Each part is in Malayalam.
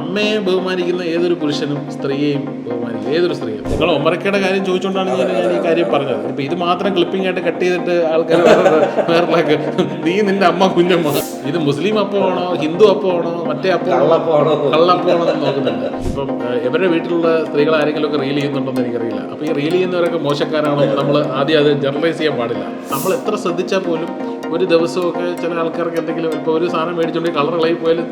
അമ്മയെ ബഹുമാനിക്കുന്ന ഏതൊരു പുരുഷനും സ്ത്രീയെയും ബഹുമാനിക്കും, ഏതൊരു സ്ത്രീയും. നിങ്ങൾ ഒമറക്കയുടെ കാര്യം ചോദിച്ചുകൊണ്ടാണ് ഞാൻ ഈ കാര്യം പറഞ്ഞത്. ഇപ്പം ഇത് മാത്രം ക്ലിപ്പിംഗ് ആയിട്ട് കട്ട് ചെയ്തിട്ട് ആൾക്കാർ വേറെ നീ നിന്റെ അമ്മ കുഞ്ഞമ്മ, ഇത് മുസ്ലിം അപ്പമാണോ ഹിന്ദു അപ്പമാണോ മറ്റേ കള്ളപ്പമാണോ എന്ന് നോക്കുന്നുണ്ട്. ഇപ്പം ഇവരുടെ വീട്ടിലുള്ള സ്ത്രീകൾ ആരെങ്കിലും ഒക്കെ റീൽ ചെയ്യുന്നുണ്ടോന്ന് എനിക്കറിയില്ല. അപ്പോൾ ഈ റീൽ ചെയ്യുന്നവരൊക്കെ മോശക്കാരാണോ നമ്മൾ ആദ്യം അത് ജനറലൈസ് ചെയ്യാൻ പാടില്ല. നമ്മൾ എത്ര ശ്രദ്ധിച്ചാൽ പോലും ഒരു ദിവസമൊക്കെ ചില ആൾക്കാർക്ക് എന്തെങ്കിലും ഇപ്പോൾ ഒരു സാധനം മേടിച്ചുകൊണ്ട് കളർ ഇളകി പോയാലും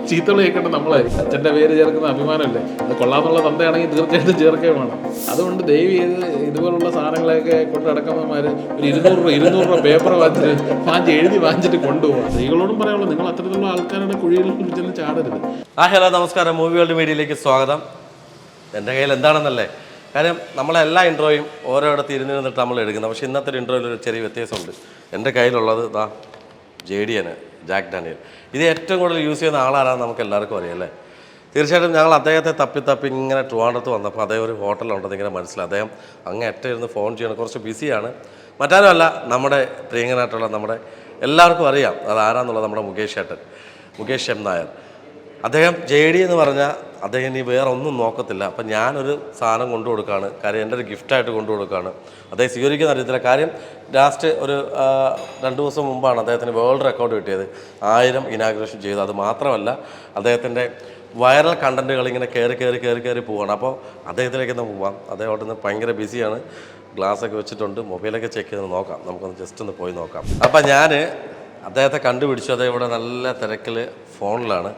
ചീത്തകൾ കേൾക്കേണ്ട നമ്മളായിരിക്കും. അച്ഛൻ്റെ പേര് ചേർക്കുന്ന അഭിമാനമല്ലേ, അത് കൊള്ളാമെന്നുള്ള തന്തയാണെങ്കിൽ തീർച്ചയായിട്ടും ചേർക്കുകയും വേണം. അതുകൊണ്ട് ദയവ് ചെയ്ത് ഇതുപോലുള്ള സാധനങ്ങളൊക്കെ കൊണ്ട് നടക്കുന്നവന്മാർ ഒരു 200 രൂപ പേപ്പർ വാങ്ങിച്ചിട്ട് കൊണ്ടുപോകാം. സ്ത്രീകളോടും പറയാനുള്ളൂ, നിങ്ങൾ അത്തരത്തിലുള്ള ആൾക്കാരുടെ കുഴിയിൽ ചെന്ന് ചാടരുത്. ഹലോ നമസ്കാരം, മൂവി വേൾഡ് മീഡിയയിലേക്ക് സ്വാഗതം. എൻ്റെ കയ്യിൽ എന്താണെന്നല്ലേ, കാര്യം നമ്മളെല്ലാ ഇൻട്രോയും ഓരോയിടത്ത് ഇരുന്നിട്ട് നമ്മൾ എടുക്കുന്നത്. പക്ഷേ ഇന്നത്തെ ഒരു ഇൻട്രോയിൽ ഒരു ചെറിയ വ്യത്യാസമുണ്ട്. എൻ്റെ കയ്യിലുള്ളത് JDN, ജാക്ക് ഡാനിയൽ. ഇത് ഏറ്റവും കൂടുതൽ യൂസ് ചെയ്യുന്ന ആളാരാന്ന് നമുക്ക് എല്ലാവർക്കും അറിയാം അല്ലേ. തീർച്ചയായിട്ടും ഞങ്ങൾ അദ്ദേഹത്തെ തപ്പി ഇങ്ങനെ ട്രിവാൻഡ്രത്ത് വന്നപ്പോൾ അദ്ദേഹം ഒരു ഹോട്ടലുണ്ടെന്ന് ഇങ്ങനെ മനസ്സിലായി. അദ്ദേഹം അങ്ങേറ്റം ഇരുന്ന് ഫോൺ ചെയ്യണം, കുറച്ച് ബിസിയാണ്. മറ്റാരുമല്ല, നമ്മുടെ പ്രിയങ്കനായിട്ടുള്ള നമ്മുടെ എല്ലാവർക്കും അറിയാം അതാരാന്നുള്ളത്, നമ്മുടെ മുകേഷ് എം നായർ. അദ്ദേഹം JD എന്ന് പറഞ്ഞാൽ അദ്ദേഹം ഇനി വേറെ ഒന്നും നോക്കത്തില്ല. അപ്പം ഞാനൊരു സാധനം കൊണ്ടു കൊടുക്കുകയാണ്, കാര്യം എൻ്റെ ഒരു ഗിഫ്റ്റായിട്ട് കൊണ്ടു കൊടുക്കുകയാണ്. അദ്ദേഹം സ്വീകരിക്കുന്ന അറിയത്തില്ല. കാര്യം ലാസ്റ്റ് ഒരു 2 ദിവസം മുമ്പാണ് അദ്ദേഹത്തിന് വേൾഡ് റെക്കോർഡ് കിട്ടിയത്. 1000 ഇനാഗുറേഷൻ ചെയ്തു. അത് മാത്രമല്ല, അദ്ദേഹത്തിൻ്റെ വൈറൽ കണ്ടൻറ്റുകൾ ഇങ്ങനെ കയറി പോവുകയാണ്. അപ്പോൾ അദ്ദേഹത്തിലേക്ക് ഒന്ന് പോവാം. അദ്ദേഹം അവിടെ നിന്ന് ഭയങ്കര ബിസിയാണ്, ഗ്ലാസ്സൊക്കെ വെച്ചിട്ടുണ്ട്, മൊബൈലൊക്കെ ചെക്ക് ചെയ്ത് നോക്കാം. നമുക്കൊന്ന് ജസ്റ്റ് ഒന്ന് പോയി നോക്കാം. അപ്പം ഞാൻ അദ്ദേഹത്തെ കണ്ടുപിടിച്ചു. അദ്ദേഹം ഇവിടെ നല്ല തിരക്കിൽ ഫോണിലാണ്.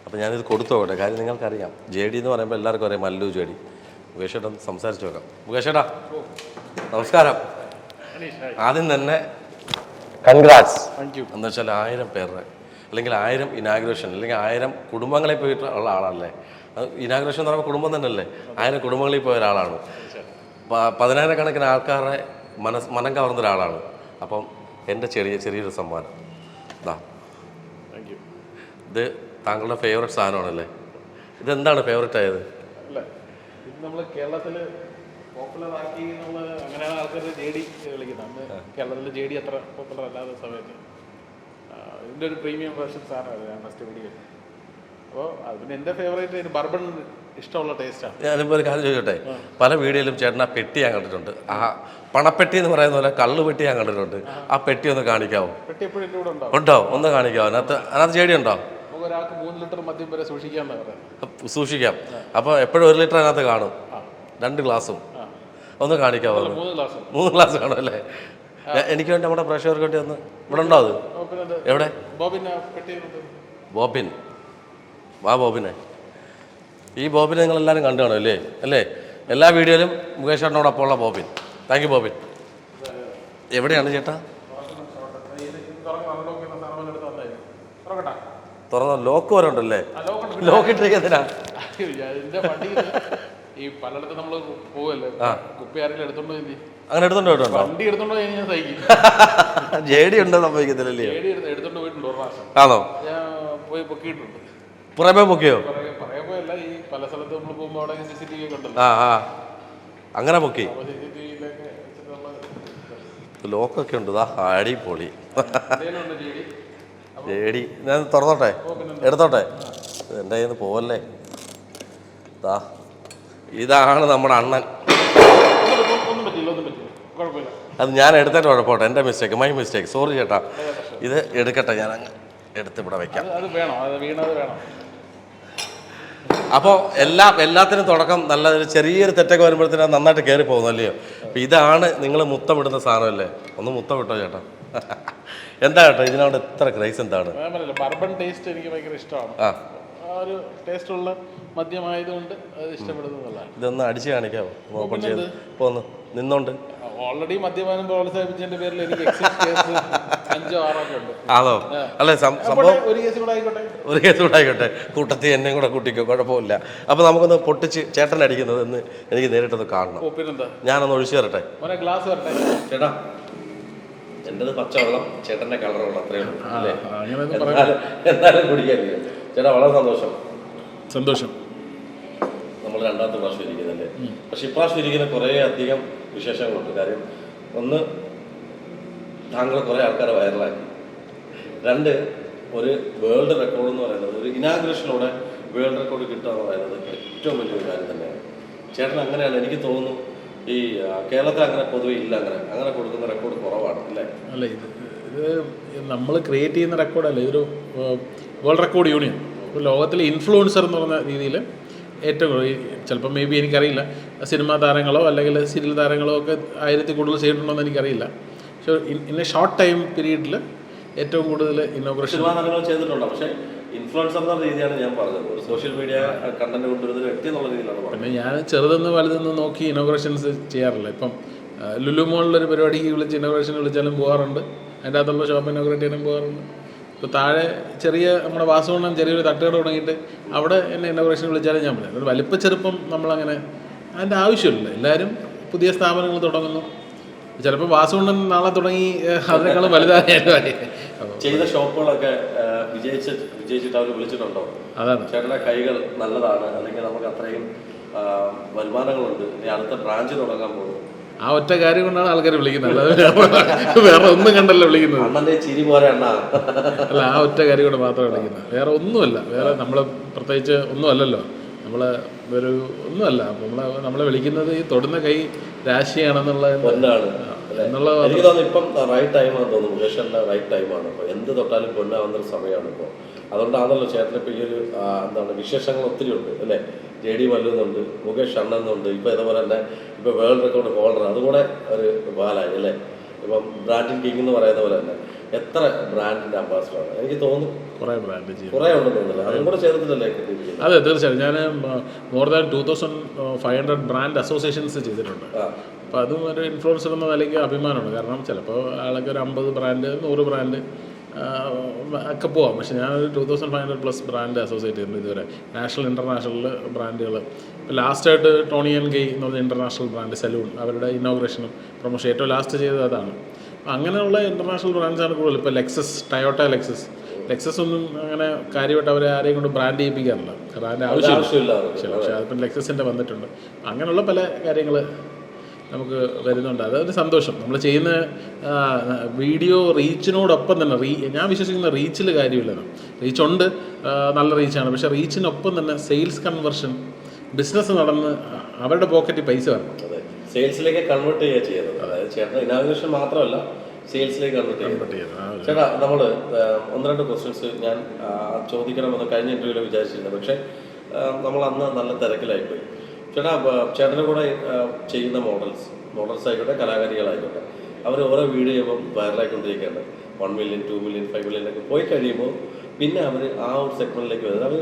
അപ്പോൾ ഞാനിത് കൊടുത്തു നോക്കട്ടെ. കാര്യം നിങ്ങൾക്കറിയാം, JD എന്ന് പറയുമ്പോൾ എല്ലാവർക്കും അറിയാം, മല്ലു JD. മുകേഷ് ഏട്ടാ സംസാരിച്ച് നോക്കാം. മുകേഷ് ഏട്ടാ നമസ്കാരം. ആദ്യം തന്നെ കൺഗ്രാറ്റ്സ്. എന്ന് വെച്ചാൽ 1000 പേരുടെ അല്ലെങ്കിൽ 1000 ഇനാഗുറേഷൻ അല്ലെങ്കിൽ 1000 കുടുംബങ്ങളിൽ പോയിട്ട് ഉള്ള ആളല്ലേ. ഇനാഗുറേഷൻ എന്ന് പറയുമ്പോൾ കുടുംബം തന്നെയല്ലേ. 1000 കുടുംബങ്ങളിൽ പോയ ഒരാളാണ്. 10,000 കണക്കിന് ആൾക്കാരുടെ മനം കവർന്ന ഒരാളാണ്. അപ്പം എൻ്റെ ചെറിയൊരു സമ്മാനം ഇതാ. ഇത് താങ്കളുടെ ഫേവറേറ്റ് സാധനമാണല്ലേ. ഇതെന്താണ് ഫേവറേറ്റ് ആയത്? അല്ല, ഇത് നമ്മൾ കേരളത്തിൽ പോപ്പുലർ ആക്കി എന്നുള്ളത് അങ്ങനെയാണ് ആൾക്കാർ JD വിളിക്കുന്നത്. അന്ന് കേരളത്തിൽ JD അത്ര പോപ്പുലർ അല്ലാത്ത സമയത്ത് ഇതിൻ്റെ ഒരു പ്രീമിയം വേർഷൻ സാധനമാണ് ഞാൻ ഫസ്റ്റ് വീഡിയോ. അപ്പോൾ അതിന് എൻ്റെ ഫേവറേറ്റ് ബർബൺ ഇഷ്ടമുള്ള ടേസ്റ്റാണ്. ഞാനിപ്പോൾ ഒരു കാര്യം ചോദിക്കട്ടെ, പല വീഡിയോയിലും ചേട്ടൻ ആ പെട്ടി ഞാൻ കണ്ടിട്ടുണ്ട്. ആ പണപ്പെട്ടി എന്ന് പറയുന്ന പോലെ കള്ള് പെട്ടി ഞാൻ കണ്ടിട്ടുണ്ട്. ആ പെട്ടി ഒന്ന് കാണിക്കാവോ? പെട്ടി എപ്പോഴും എൻ്റെ കൂടെ ഉണ്ടോ? ഒന്ന് കാണിക്കാവോ? അതിനകത്ത് JD ഉണ്ടോ? ഒരാൾക്ക് 3 ലിറ്റർ മദ്യം വരെ സൂക്ഷിക്കാം. അപ്പോൾ എപ്പോഴും 1 ലിറ്റർ അതിനകത്ത് കാണും, 2 ഗ്ലാസും. ഒന്ന് കാണിക്കാവോ? 3 ഗ്ലാസ് കാണും അല്ലേ. എനിക്ക് വേണ്ടി നമ്മുടെ പ്രേക്ഷകർക്ക് വേണ്ടി ഒന്ന് ഇവിടെ ഉണ്ടോ? അത് എവിടെ? ബോബിൻ ബോബിനെ ഈ ബോബിനെ നിങ്ങളെല്ലാവരും കണ്ടു കാണും അല്ലേ. എല്ലാ വീഡിയോയിലും മുകേഷ് ചേട്ടനോടൊപ്പം ഉള്ള ബോബിൻ. Thank you bobbin. എവിടെയാണ് ചേട്ടാ? തുറന്ന ലോക്ക് വരെ ഉണ്ടല്ലേ. ലോക്ക് ഇട്ടിരിക്കുന്നതിനാ ഈ പലയിടത്ത് നമ്മൾ പോവല്ലേ, കുപ്പി ആരെങ്കിലും എടുത്തോണ്ടോ? അങ്ങനെ എടുത്തോണ്ട് പോയിട്ടുണ്ടോ? വണ്ടി എടുത്തോണ്ടോ ഞാൻ സഹിക്കും. JD ഉണ്ടോ സംഭവിക്കത്തില്ലല്ലേ? എടുത്തോണ്ട് പോയിട്ടുണ്ട് ഒരു പ്രാവശ്യം. ആണോ? ഞാൻ പോയി പൊക്കിയിട്ടുണ്ട്. പുറമേ പൊക്കിയോ? പുറകെ പോയല്ല, ഈ പല സ്ഥലത്ത് നമ്മൾ പോകുമ്പോൾ അവിടെ CCTV ഒക്കെ ഉണ്ടല്ലോ. അങ്ങനെ പൊക്കി. CCTVയിലൊക്കെ ലോക്കൊക്കെ ഉണ്ട്. അടിപൊളി JD. ഞാൻ തുറന്നോട്ടെ, എടുത്തോട്ടെ. എൻ്റെ കയ്യിൽ നിന്ന് പോവല്ലേ. ഇതാണ് നമ്മുടെ അണ്ണൻ. അത് ഞാൻ എടുത്തിട്ട് കുഴപ്പമില്ല, എൻ്റെ മിസ്റ്റേക്ക്, മൈ മിസ്റ്റേക്ക്, സോറി ചേട്ടാ. ഇത് എടുക്കട്ടെ, ഞാൻ അങ്ങ് എടുത്ത് ഇവിടെ വയ്ക്കാം. അപ്പോൾ എല്ലാത്തിനും തുടക്കം നല്ല ചെറിയൊരു തെറ്റൊക്കെ വരുമ്പോഴത്തേനും നന്നായിട്ട് കയറി പോകുന്നല്ലയോ. അപ്പം ഇതാണ് നിങ്ങൾ മുത്തമിടുന്ന സാധനമല്ലേ. ഒന്ന് മുത്തമിട്ടോ ചേട്ടാ. എന്താ കേട്ടോ ഇതിനോട് ഇത്ര ക്രൈസ്? എന്താണ്? ബർബൺ ടേസ്റ്റ് എനിക്ക് ഭയങ്കര ഇഷ്ടമാണ്. ആ ഒരു ടേസ്റ്റുള്ള മദ്യമായതുകൊണ്ട് അത് ഇഷ്ടപ്പെടുന്നതല്ല. ഇതൊന്ന് അടിച്ച് കാണിക്കാമോ? ഓപ്പൺ ചെയ്ത് ഇപ്പോൾ ഒന്ന് നിന്നോണ്ട്. ഓൾറെഡി മദ്യപാനം പ്രോത്സാഹിപ്പിച്ചതിന്റെ പേരിൽ എനിക്ക് 5 6 ഒക്കെ ഉണ്ട്. ആണോ? അല്ലേ, സംഭവം ഒരു കേസ് കൂടെ ആയിക്കോട്ടെ. കൂട്ടത്തിൽ എന്നെയും കൂടെ കൂട്ടിക്കോ, കുഴപ്പമില്ല. അപ്പോൾ നമുക്കൊന്ന് പൊട്ടിച്ച് ചേട്ടൻ അടിക്കുന്നത് എന്ന് എനിക്ക് നേരിട്ടൊന്ന് കാണണം. ഞാനൊന്ന് ഒഴിച്ചു തരട്ടെ. ഗ്ലാസ് വരട്ടെ ചേട്ടാ. എൻ്റെത് പച്ചവെള്ളം, ചേട്ടൻ്റെ കളർ വെള്ളം, അത്രയേ ഉള്ളൂ അല്ലേ. എന്തായാലും കുടിക്കാനില്ല ചേട്ടാ. വളരെ സന്തോഷം. നമ്മൾ 2ാമത്തെ പ്രാവശ്യം ഇരിക്കുന്നല്ലേ. പക്ഷെ ഇപ്രാവശ്യം ഇരിക്കുന്ന കുറേ അധികം വിശേഷങ്ങളുണ്ട്. കാര്യം ഒന്ന്, താങ്കൾ കുറേ ആൾക്കാരെ വൈറലാക്കി. 2, ഒരു വേൾഡ് റെക്കോർഡ് എന്ന് പറയുന്നത് ഒരു ഇനാഗുറേഷനിലൂടെ വേൾഡ് റെക്കോർഡ് കിട്ടുക എന്ന് പറയുന്നത് ഏറ്റവും വലിയൊരു കാര്യം തന്നെയാണ്. ചേട്ടൻ അങ്ങനെയാണ് എനിക്ക് തോന്നുന്നു. ഈ കേരളത്തിൽ അങ്ങനെ പൊതുവെ ഇല്ല, അങ്ങനെ കൊടുക്കുന്ന റെക്കോർഡ് കുറവാണ് അല്ലേ? അല്ല, ഇത് നമ്മൾ ക്രിയേറ്റ് ചെയ്യുന്ന റെക്കോർഡല്ല, ഇതൊരു വേൾഡ് റെക്കോർഡ് യൂണിയൻ. ഇപ്പോൾ ലോകത്തിലെ ഇൻഫ്ലുവൻസർ എന്ന് പറഞ്ഞ രീതിയിൽ ഏറ്റവും ചിലപ്പോൾ മേ ബി എനിക്കറിയില്ല, സിനിമാ താരങ്ങളോ അല്ലെങ്കിൽ സീരിയൽ താരങ്ങളോ ഒക്കെ 1000 കൂടുതൽ ചെയ്തിട്ടുണ്ടോ എന്ന് എനിക്കറിയില്ല. പക്ഷേ ഇൻ എ ഷോർട്ട് ടൈം പീരീഡിൽ ഏറ്റവും കൂടുതൽ ഇനോഗ്രേഷൻ സിനിമാ താരങ്ങൾ ചെയ്തിട്ടുണ്ടോ? പക്ഷേ ഇൻഫ്ലുവൻസർ എന്ന രീതിയാണ് ഞാൻ പറഞ്ഞത്. ഒരു സോഷ്യൽ മീഡിയ കണ്ടന്റ് കൊണ്ടുവരുന്ന വ്യക്തി എന്നുള്ള രീതിയിലാണ് പറഞ്ഞത്. പിന്നെ ഞാൻ ചെറുതെന്ന് വലുതെന്ന് നോക്കി ഇനോഗ്രേഷൻസ് ചെയ്യാറില്ല. ഇപ്പം ലുലു മോളിലൊരു പരിപാടിക്ക് വിളിച്ച് ഇനോഗ്രേഷൻ വിളിച്ചാലും പോകാറുണ്ട്, അതിൻ്റെ അകത്തുള്ള ഷോപ്പ് ഇനോഗ്രേറ്റ് ചെയ്യാനും പോകാറുണ്ട്. ഇപ്പോൾ താഴെ ചെറിയ നമ്മുടെ വാസവണ്ണം ചെറിയൊരു തട്ടുകട തുടങ്ങിയിട്ട് അവിടെ എന്നെ ഇനോഗ്രേഷൻ വിളിച്ചാലും ഞാൻ പറയാം. ഒരു വലിപ്പ ചെറുപ്പം നമ്മളങ്ങനെ അതിൻ്റെ ആവശ്യമില്ല. എല്ലാവരും പുതിയ സ്ഥാപനങ്ങൾ തുടങ്ങുന്നു. ചിലപ്പോൾ വാസവണ്ണൻ നാളെ തുടങ്ങി അതിനേക്കാളും വലുതായാലും ചെയ്ത ഷോപ്പുകളൊക്കെ വിജയിച്ചിട്ട് അവർ വിളിച്ചിട്ടുണ്ടോ? അതാണ്. ചേട്ടൻ്റെ കൈകൾ നല്ലതാണ്, അല്ലെങ്കിൽ നമുക്ക് അത്രയും വരുമാനങ്ങളുണ്ട്, ഇനി അടുത്ത ബ്രാഞ്ച് തുടങ്ങാൻ പോകും. ആ ഒറ്റ കാര്യം കൊണ്ടാണ് ആൾക്കാർ വിളിക്കുന്നത്, അല്ലാതെ വേറെ ഒന്നും കണ്ടല്ലോ വിളിക്കുന്നത്. അണ്ണൻ്റെ ചിരി പോലെ അണ്ണ അല്ല, ആ ഒറ്റ കാര്യം കൊണ്ട് മാത്രമേ വിളിക്കുന്നത്, വേറെ ഒന്നുമല്ല. വേറെ നമ്മൾ പ്രത്യേകിച്ച് ഒന്നും അല്ലല്ലോ, നമ്മൾ ഒരു ഒന്നുമല്ല. നമ്മളെ വിളിക്കുന്നത് ഈ തൊടുന്ന കൈ രാശിയാണെന്നുള്ള എന്നുള്ളത്. എനിക്ക് തോന്നുന്നു ഇപ്പം റൈറ്റ് ടൈമാണെന്ന് തോന്നുന്നു. മുകേഷൻ്റെ റൈറ്റ് ടൈമാണ് ഇപ്പോൾ. എന്ത് തൊട്ടാലും പൊന്നാവുന്നൊരു സമയമാണ് ഇപ്പോൾ. അതുകൊണ്ടാണല്ലോ ചേട്ടന് ഇപ്പോൾ ഈ ഒരു വിശേഷങ്ങൾ ഒത്തിരി ഉണ്ട് അല്ലേ? JD മല്ലുന്നുണ്ട്, മുകേഷ് അണ്ണനുണ്ട്, ഇപ്പോൾ ഇതേപോലെ തന്നെ ഇപ്പോൾ വേൾഡ് റെക്കോർഡ് ഹോൾഡർ, അതുകൂടെ ഒരു ബാലായി അല്ലേ? ഇപ്പം ബ്രാൻഡിങ് കിങ് എന്ന് പറയുന്ന പോലെ തന്നെ എത്ര ബ്രാൻഡിൻ്റെ അംബാസിഡറാണ് എനിക്ക് തോന്നുന്നു. കുറേ ഉണ്ടെന്ന് തോന്നുന്നില്ല, അതും കൂടെ ചേർത്തിട്ടല്ലേ കിട്ടിയിരിക്കുന്നത്? അതെ, തീർച്ചയായും. ഞാൻ മോർ ദാൻ 2500 ബ്രാൻഡ് അസോസിയേഷൻസ് ചെയ്തിട്ടുണ്ട്. അപ്പോൾ അതും ഒരു ഇൻഫ്ലുവൻസർ എന്ന നിലയ്ക്ക് അഭിമാനമാണ്. കാരണം ചിലപ്പോൾ ആളൊക്കെ ഒരു 50 ബ്രാൻഡ് 100 ബ്രാൻഡ് ഒക്കെ പോവാം. പക്ഷേ ഞാനൊരു 2500+ ബ്രാൻഡ് അസോസിയേറ്റ് ചെയ്യുന്നു ഇതുവരെ, നാഷണൽ ഇൻ്റർനാഷണൽ ബ്രാൻഡുകൾ. ഇപ്പോൾ ലാസ്റ്റായിട്ട് ടോണി ആൻഡ് ഗെയ് എന്ന് പറഞ്ഞ ഇൻ്റർനാഷണൽ ബ്രാൻഡ് സലൂൺ, അവരുടെ ഇനോഗ്രേഷനും പ്രൊമോഷൻ ഏറ്റവും ലാസ്റ്റ് ചെയ്തത് അതാണ്. അങ്ങനെയുള്ള ഇൻ്റർനാഷണൽ ബ്രാൻഡ്സാണ് കൂടുതൽ. ഇപ്പോൾ ടൊയോട്ട ലെക്സസ് ഒന്നും അങ്ങനെ കാര്യമായിട്ട് അവരെ ആരെയും കൊണ്ട് ബ്രാൻഡ് ചെയ്യിപ്പിക്കാറില്ല, കാരണം അതിൻ്റെ ആവശ്യമില്ല. പക്ഷേ അതിപ്പം ലെക്സസിൻ്റെ വന്നിട്ടുണ്ട്. അങ്ങനെയുള്ള പല കാര്യങ്ങൾ നമുക്ക് വരുന്നുണ്ട്. അതൊരു സന്തോഷം. നമ്മൾ ചെയ്യുന്ന വീഡിയോ റീച്ചിനോടൊപ്പം തന്നെ ഞാൻ വിശ്വസിക്കുന്ന റീച്ചിൽ കാര്യമില്ലെന്ന്. റീച്ചുണ്ട്, നല്ല റീച്ചാണ്. പക്ഷേ റീച്ചിനൊപ്പം തന്നെ സെയിൽസ് കൺവേർഷൻ, ബിസിനസ് നടന്ന് അവരുടെ പോക്കറ്റിൽ പൈസ വരണം. അതെ, സെയിൽസിലേക്ക് കൺവേർട്ട് ചെയ്യുക ചെയ്യുന്നത്. അതായത് ചേട്ടൻ ഇനാഗ്രേഷൻ മാത്രമല്ല, സെയിൽസിലേക്ക് കൺവേർട്ട് ചെയ്യുന്നത്. ചേട്ടാ, നമ്മൾ 1-2 ക്വസ്റ്റ്യൻസ് ഞാൻ ചോദിക്കണമെന്ന് കഴിഞ്ഞ ഇൻ്റർവ്യൂവിൽ വിചാരിച്ചിരുന്നത്, പക്ഷേ നമ്മൾ അന്ന് നല്ല തിരക്കിലായിപ്പോയി. ചേട്ടൻ്റെ കൂടെ ചെയ്യുന്ന മോഡൽസ് ആയിക്കോട്ടെ, കലാകാരികളായിക്കോട്ടെ, അവർ ഓരോ വീഡിയോ ചെയ്യുമ്പം വൈറലായിക്കൊണ്ടിരിക്കുകയാണ്. 1 മില്യൺ 2 മില്യൺ 5 മില്യൺ ഒക്കെ പോയി കഴിയുമ്പോൾ പിന്നെ അവർ ആ ഒരു സെഗ്മെന്റിലേക്ക് വരുന്നത്. അവർ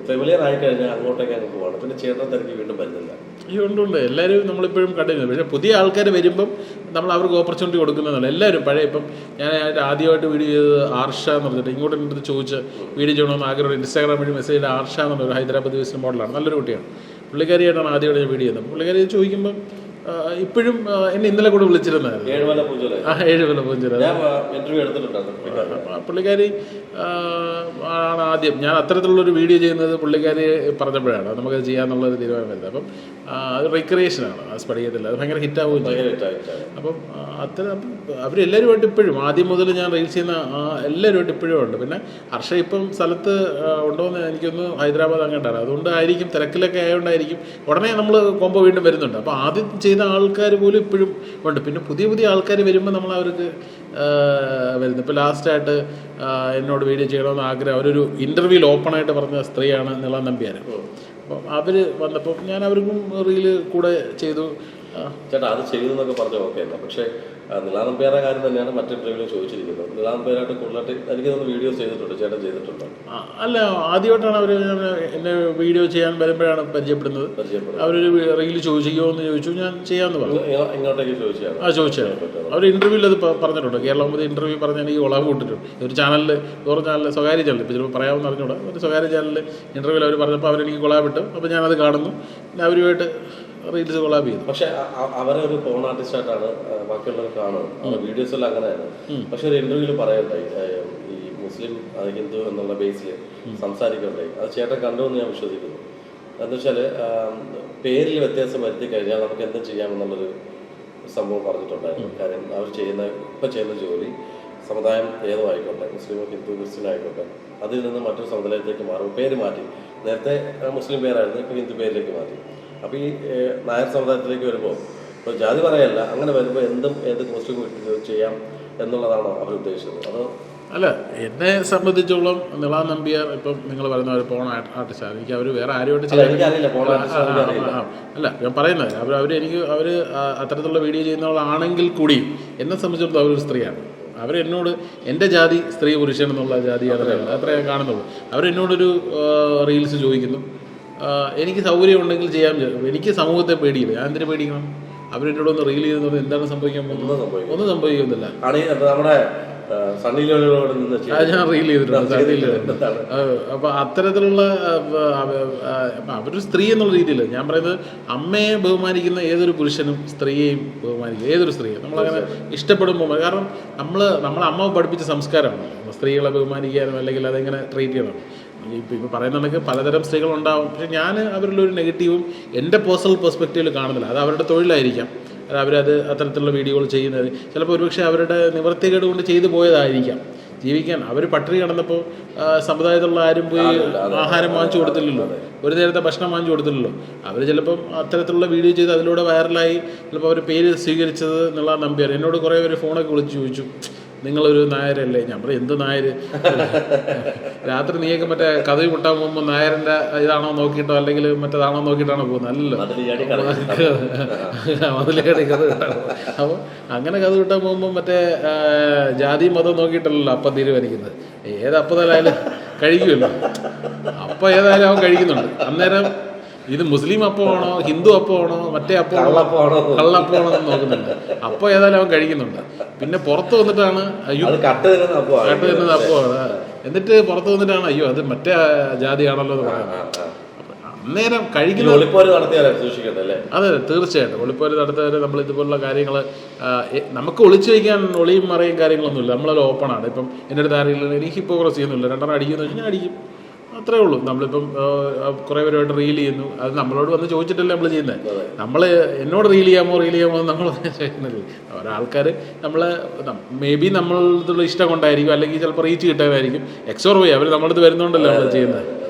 ഫെമിലിയർ ആയിക്കഴിഞ്ഞാൽ അങ്ങോട്ടേക്ക് അങ്ങ് പോവാണ്. പിന്നെ ചേട്ടൻ തിരക്കി വീണ്ടും വരുന്നില്ല. ഈ ഉണ്ട് എല്ലാവരും നമ്മളിപ്പോഴും കണ്ടിരുന്നത്. പക്ഷേ പുതിയ ആൾക്കാർ വരുമ്പം നമ്മൾ അവർക്ക് ഓപ്പർച്യൂണിറ്റി കൊടുക്കുന്നതല്ല. എല്ലാവരും പഴയ ഇപ്പം ഞാൻ ആദ്യമായിട്ട് വീഡിയോ ചെയ്തത് ആർഷ എന്ന് പറഞ്ഞിട്ട് ഇങ്ങോട്ട് എൻ്റെ ചോദിച്ച് വീഡിയോ ചെയ്യണമെന്ന് ആഗ്രഹം ഇൻസ്റ്റാഗ്രാം വഴി മെസ്സേജ് ആർഷ എന്നൊരു ഹൈദരാബാദ് ബേസ്ഡ് മോഡലാണ്, നല്ലൊരു കുട്ടിയാണ്. പുള്ളിക്കാരിയായിട്ടാണ് ആദ്യമായിട്ട് ഞാൻ വീഡിയോ ചെയ്യുന്നത്. പുള്ളിക്കാരി ചോദിക്കുമ്പം ഇപ്പോഴും എന്നെ ഇന്നലെ കൂടെ വിളിച്ചിരുന്നായിരുന്നു. 7 പൂഞ്ചിര പുള്ളിക്കാരി ആണ് ആദ്യം ഞാൻ അത്തരത്തിലുള്ളൊരു വീഡിയോ ചെയ്യുന്നത്. പുള്ളിക്കാരി പറഞ്ഞപ്പോഴാണ് നമുക്കത് ചെയ്യാന്നുള്ളൊരു തീരുമാനം വരുന്നത്. അപ്പം അത് റിക്രിയേഷനാണ്, ആ സ്പടികത്തില്ല, അത് ഭയങ്കര ഹിറ്റാവുകയും ചെയ്യും. അപ്പം അവരെല്ലാവരുമായിട്ട് ഇപ്പോഴും ആദ്യം മുതൽ ഞാൻ റീൽസ് ചെയ്യുന്ന എല്ലാവരുമായിട്ട് ഇപ്പോഴും ഉണ്ട്. പിന്നെ ഹർഷ ഇപ്പം സ്ഥലത്ത് ഉണ്ടോയെന്ന് എനിക്കൊന്ന് ഹൈദരാബാദ് അങ്ങോട്ടാണ്, അതുകൊണ്ടായിരിക്കും തിരക്കിലൊക്കെ ആയതുകൊണ്ടായിരിക്കും ഉടനെ നമ്മൾ കോമ്പോ വീണ്ടും വരുന്നുണ്ട്. അപ്പോൾ ആദ്യം ചെയ്ത ആൾക്കാർ പോലും ഇപ്പോഴും ഉണ്ട്. പിന്നെ പുതിയ ആൾക്കാർ വരുമ്പോൾ നമ്മൾ അവർക്ക് വരുന്നത്. ഇപ്പോൾ ലാസ്റ്റായിട്ട് എന്നോട് വീഡിയോ ചെയ്യണമെന്ന് ആഗ്രഹം അവരൊരു ഇൻ്റർവ്യൂവിൽ ഓപ്പണായിട്ട് പറഞ്ഞ സ്ത്രീയാണ് നീള നമ്പ്യാർ. അപ്പം അവർ വന്നപ്പോൾ ഞാൻ അവർക്കും റീല് കൂടെ ചെയ്തു. ചേട്ടാ, അത് ചെയ്തു എന്നൊക്കെ പറഞ്ഞു ഓക്കെ അല്ല, പക്ഷേ നിലാനമ്പേരുടെ കാര്യം തന്നെയാണ് മറ്റു ഇന്റർവ്യൂവിൽ ചോദിച്ചിരിക്കുന്നത്. നിലാനമ്പേരായിട്ട് കൂടുതലായിട്ട് എനിക്ക് തോന്നുന്നു വീഡിയോസ് ചെയ്തിട്ടുണ്ട്. ചേട്ടൻ ചെയ്തിട്ടുണ്ടോ? അല്ല, ആദ്യമായിട്ടാണ് അവർ എന്നെ വീഡിയോ ചെയ്യാൻ വരുമ്പോഴാണ് പരിചയപ്പെടുന്നത്. അവരൊരു റീല് ചെയ്യുമോ എന്ന് ചോദിച്ചു, ഞാൻ ചെയ്യാമെന്ന് പറഞ്ഞു. ഇങ്ങോട്ടേക്ക് ചോദിച്ചാണ്? ചോദിച്ചാണ്. അവർ ഇന്റർവ്യൂവിൽ അത് പറഞ്ഞിട്ടുണ്ട്. കേരളം ഇന്റർവ്യൂ പറഞ്ഞാൽ എനിക്ക് കൊളാബ് കൊണ്ടിട്ടുണ്ട്. ഒരു ചാനലിൽ വേറെ ചാനൽ, സ്വകാര്യ ചാനൽ, ഇപ്പോൾ ചിലപ്പോൾ പറയാമെന്ന് അറിഞ്ഞൂടാ, ഒരു സ്വകാര്യ ചാനലിൽ ഇന്റർവ്യൂവിൽ അവർ പറഞ്ഞപ്പോൾ അവരെനിക്ക് കൊളാബ് ഇട്ടു. അപ്പോൾ ഞാനത് കാണുന്നു, പിന്നെ അവരുമായിട്ട് റീൽസ് കൊളാബ് ചെയ്തു. പക്ഷെ അവരെ ഒരു പോൺ ആർട്ടിസ്റ്റായിട്ടാണ് ബാക്കിയുള്ളവർ കാണുന്നത്, വീഡിയോസെല്ലാം അങ്ങനെയാണ്. പക്ഷെ ഒരു ഇന്റർവ്യൂവിൽ പറയണ്ടായി ഈ മുസ്ലിം ഹിന്ദു എന്നുള്ള ബേസിൽ സംസാരിക്കണ്ടായി. അത് ചേട്ടൻ കണ്ടു എന്ന് ഞാൻ വിശ്വസിക്കുന്നു. എന്താ വെച്ചാൽ പേരിൽ വ്യത്യാസം വരുത്തി കഴിഞ്ഞാൽ നമുക്ക് എന്തും ചെയ്യാമെന്നുള്ളൊരു സംഭവം പറഞ്ഞിട്ടുണ്ടായിരുന്നു. കാര്യം അവർ ചെയ്യുന്ന ജോലി സമുദായം ഏതോ ആയിക്കോട്ടെ, മുസ്ലിമോ ഹിന്ദു ക്രിസ്ത്യൻ ആയിക്കോട്ടെ, അതിൽ നിന്ന് മറ്റൊരു സമുദായത്തിലേക്ക് മാറും. പേര് മാറ്റി നേരത്തെ മുസ്ലിം പേരായിരുന്നു, ഇപ്പോൾ ഹിന്ദു പേരിലേക്ക് മാറ്റി. അപ്പോൾ ഈ നായർ സമുദായത്തിലേക്ക് വരുമ്പോൾ ഇപ്പോൾ ജാതി പറയല്ല, അങ്ങനെ വരുമ്പോൾ എന്തും ഏത് മുസ്ലിം വീട്ടിൽ ചെയ്യാം എന്നുള്ളതാണോ അവർ ഉദ്ദേശിച്ചത്? അതോ അല്ല, എന്നെ സംബന്ധിച്ചോളം നിളാ നമ്പ്യാർ ഇപ്പം നിങ്ങൾ പറയുന്ന ഒരു പോണ ആർട്ടിസ്റ്റാണ്. എനിക്ക് അവർ വേറെ ആരുമായിട്ട് അല്ല ഞാൻ പറയുന്നത്, അവർ അത്തരത്തിലുള്ള വീഡിയോ ചെയ്യുന്നവളാണെങ്കിൽ കൂടി എന്നെ സംബന്ധിച്ചിടത്തോളം അവരൊരു സ്ത്രീയാണ്. അവരെന്നോട് എൻ്റെ ജാതി സ്ത്രീ പുരുഷൻ എന്നുള്ള ജാതിയാണ് അത്രേ കാണുന്നുള്ളൂ. അവരെന്നോടൊരു റീൽസ് ചോദിക്കുന്നു, എനിക്ക് സൗകര്യം ഉണ്ടെങ്കിൽ ചെയ്യാൻ. എനിക്ക് സമൂഹത്തെ പേടിയില്ല, ഞാൻ എന്തിനു പേടിക്കണം? അവരെന്നോടൊന്ന് റീൽ ചെയ്തെന്ന് എന്താണ് സംഭവിക്കാൻ പോകുന്നത്? ഒന്നും സംഭവിക്കുന്നില്ല. നമ്മുടെ ഞാൻ റീൽ ചെയ്തിട്ടുണ്ട്. അപ്പൊ അത്തരത്തിലുള്ള അവരൊരു സ്ത്രീ എന്നുള്ള രീതിയിൽ ഞാൻ പറയുന്നത്, അമ്മയെ ബഹുമാനിക്കുന്ന ഏതൊരു പുരുഷനും സ്ത്രീയെയും ബഹുമാനിക്കും. ഏതൊരു സ്ത്രീയെ നമ്മളങ്ങനെ ഇഷ്ടപ്പെടുമ്പോൾ, കാരണം നമ്മളെ അമ്മ പഠിപ്പിച്ച സംസ്കാരമാണ് സ്ത്രീകളെ ബഹുമാനിക്കാനും അല്ലെങ്കിൽ അതെങ്ങനെ ട്രീറ്റ് ചെയ്യണം. ഇപ്പോൾ പറയുന്നുണ്ടെങ്കിൽ പലതരം സ്ത്രീകളുണ്ടാവും. പക്ഷെ ഞാൻ അവരിലൊരു നെഗറ്റീവും എൻ്റെ പേഴ്സണൽ പെർസ്പെക്റ്റീവിൽ കാണുന്നില്ല. അത് അവരുടെ തൊഴിലായിരിക്കാം, അവരത് അത്തരത്തിലുള്ള വീഡിയോകൾ ചെയ്യുന്നത് ചിലപ്പോൾ ഒരുപക്ഷെ അവരുടെ നിവൃത്തികേട് കൊണ്ട് ചെയ്തു പോയതായിരിക്കാം. ജീവിക്കാൻ അവർ പട്ടിണി കിടന്നപ്പോൾ സമുദായത്തിലുള്ള ആരും പോയി ആഹാരം വാങ്ങിച്ചു കൊടുത്തില്ലല്ലോ, ഒരു നേരത്തെ ഭക്ഷണം വാങ്ങിച്ചു കൊടുത്തില്ലല്ലോ. അവർ ചിലപ്പം അത്തരത്തിലുള്ള വീഡിയോ ചെയ്ത് അതിലൂടെ വൈറലായി ചിലപ്പോൾ അവർ പേര് സ്വീകരിച്ചത് എന്നുള്ള നമ്പ്യാർ. എന്നോട് കുറേ പേര് ഫോണൊക്കെ വിളിച്ച് ചോദിച്ചു, നിങ്ങളൊരു നായരല്ലേ? ഞാൻ പറയും, എന്ത് നായർ? രാത്രി നീയൊക്കെ മറ്റേ കഥ മുട്ടാൻ പോകുമ്പോൾ നായരൻ്റെ ഇതാണോ നോക്കിയിട്ടോ അല്ലെങ്കിൽ മറ്റേതാണോ നോക്കിയിട്ടാണോ പോകുന്നത്? അല്ലല്ലോ, അതിലേടെ കഥ കിട്ടാൻ. അപ്പോൾ അങ്ങനെ കഥ കിട്ടാൻ പോകുമ്പോൾ മറ്റേ ജാതി മതം നോക്കിയിട്ടല്ലോ അപ്പം തീരുമാനിക്കുന്നത്. ഏത് അപ്പതലായാലും കഴിക്കുമല്ലോ, അപ്പം ഏതായാലും അവൻ കഴിക്കുന്നുണ്ട്. അന്നേരം ഇത് മുസ്ലിം അപ്പമാണോ ഹിന്ദു അപ്പമാണോ മറ്റേ അപ്പമാണോ കള്ളപ്പമാണോ എന്ന് നോക്കുന്നുണ്ട്. അപ്പോൾ ഏതായാലും അവൻ കഴിക്കുന്നുണ്ട്. പിന്നെ പുറത്ത് വന്നിട്ടാണ് അയ്യോ കട്ട് തരുന്നത് അപ്പമാണ്, എന്നിട്ട് പുറത്ത് വന്നിട്ടാണ് അയ്യോ അത് മറ്റേ ജാതിയാണല്ലോ എന്ന് പറയുന്നത്. അന്നേരം കഴിക്കുന്ന അതെ തീർച്ചയായിട്ടും ഒളിപ്പോര് നടത്തുന്നവരെ നമ്മൾ ഇതുപോലുള്ള കാര്യങ്ങൾ നമുക്ക് ഒളിച്ചു വയ്ക്കാൻ ഒളിയും മറയും കാര്യങ്ങളൊന്നുമില്ല. നമ്മളത് ഓപ്പണാണ്. ഇപ്പം എൻ്റെ അടുത്ത് ആരെങ്കിലും എനിക്ക് ഹിപ്പോക്രസി ചെയ്യുന്നില്ല, രണ്ടെണ്ണം അടിക്കുമെന്ന് വെച്ചാൽ ഞാൻ അടിക്കും, അത്രേ ഉള്ളൂ. നമ്മളിപ്പം കുറേ പേരുമായിട്ട് റീൽ ചെയ്യുന്നു, അത് നമ്മളോട് വന്ന് ചോദിച്ചിട്ടല്ലേ നമ്മൾ ചെയ്യുന്നത്. നമ്മൾ എന്നോട് റീൽ ചെയ്യാമോ എന്ന് നമ്മൾ ചെയ്യുന്നില്ല. ഒരാൾക്കാർ നമ്മളെ മേ ബി നമ്മളുടെ ഇഷ്ടം കൊണ്ടായിരിക്കും, അല്ലെങ്കിൽ ചിലപ്പോൾ റീച്ച് കിട്ടാനായിരിക്കും. എക്സോർവൈ അവർ നമ്മളടുത്ത് വരുന്നോണ്ടല്ലോ നമ്മൾ ചെയ്യുന്നത്.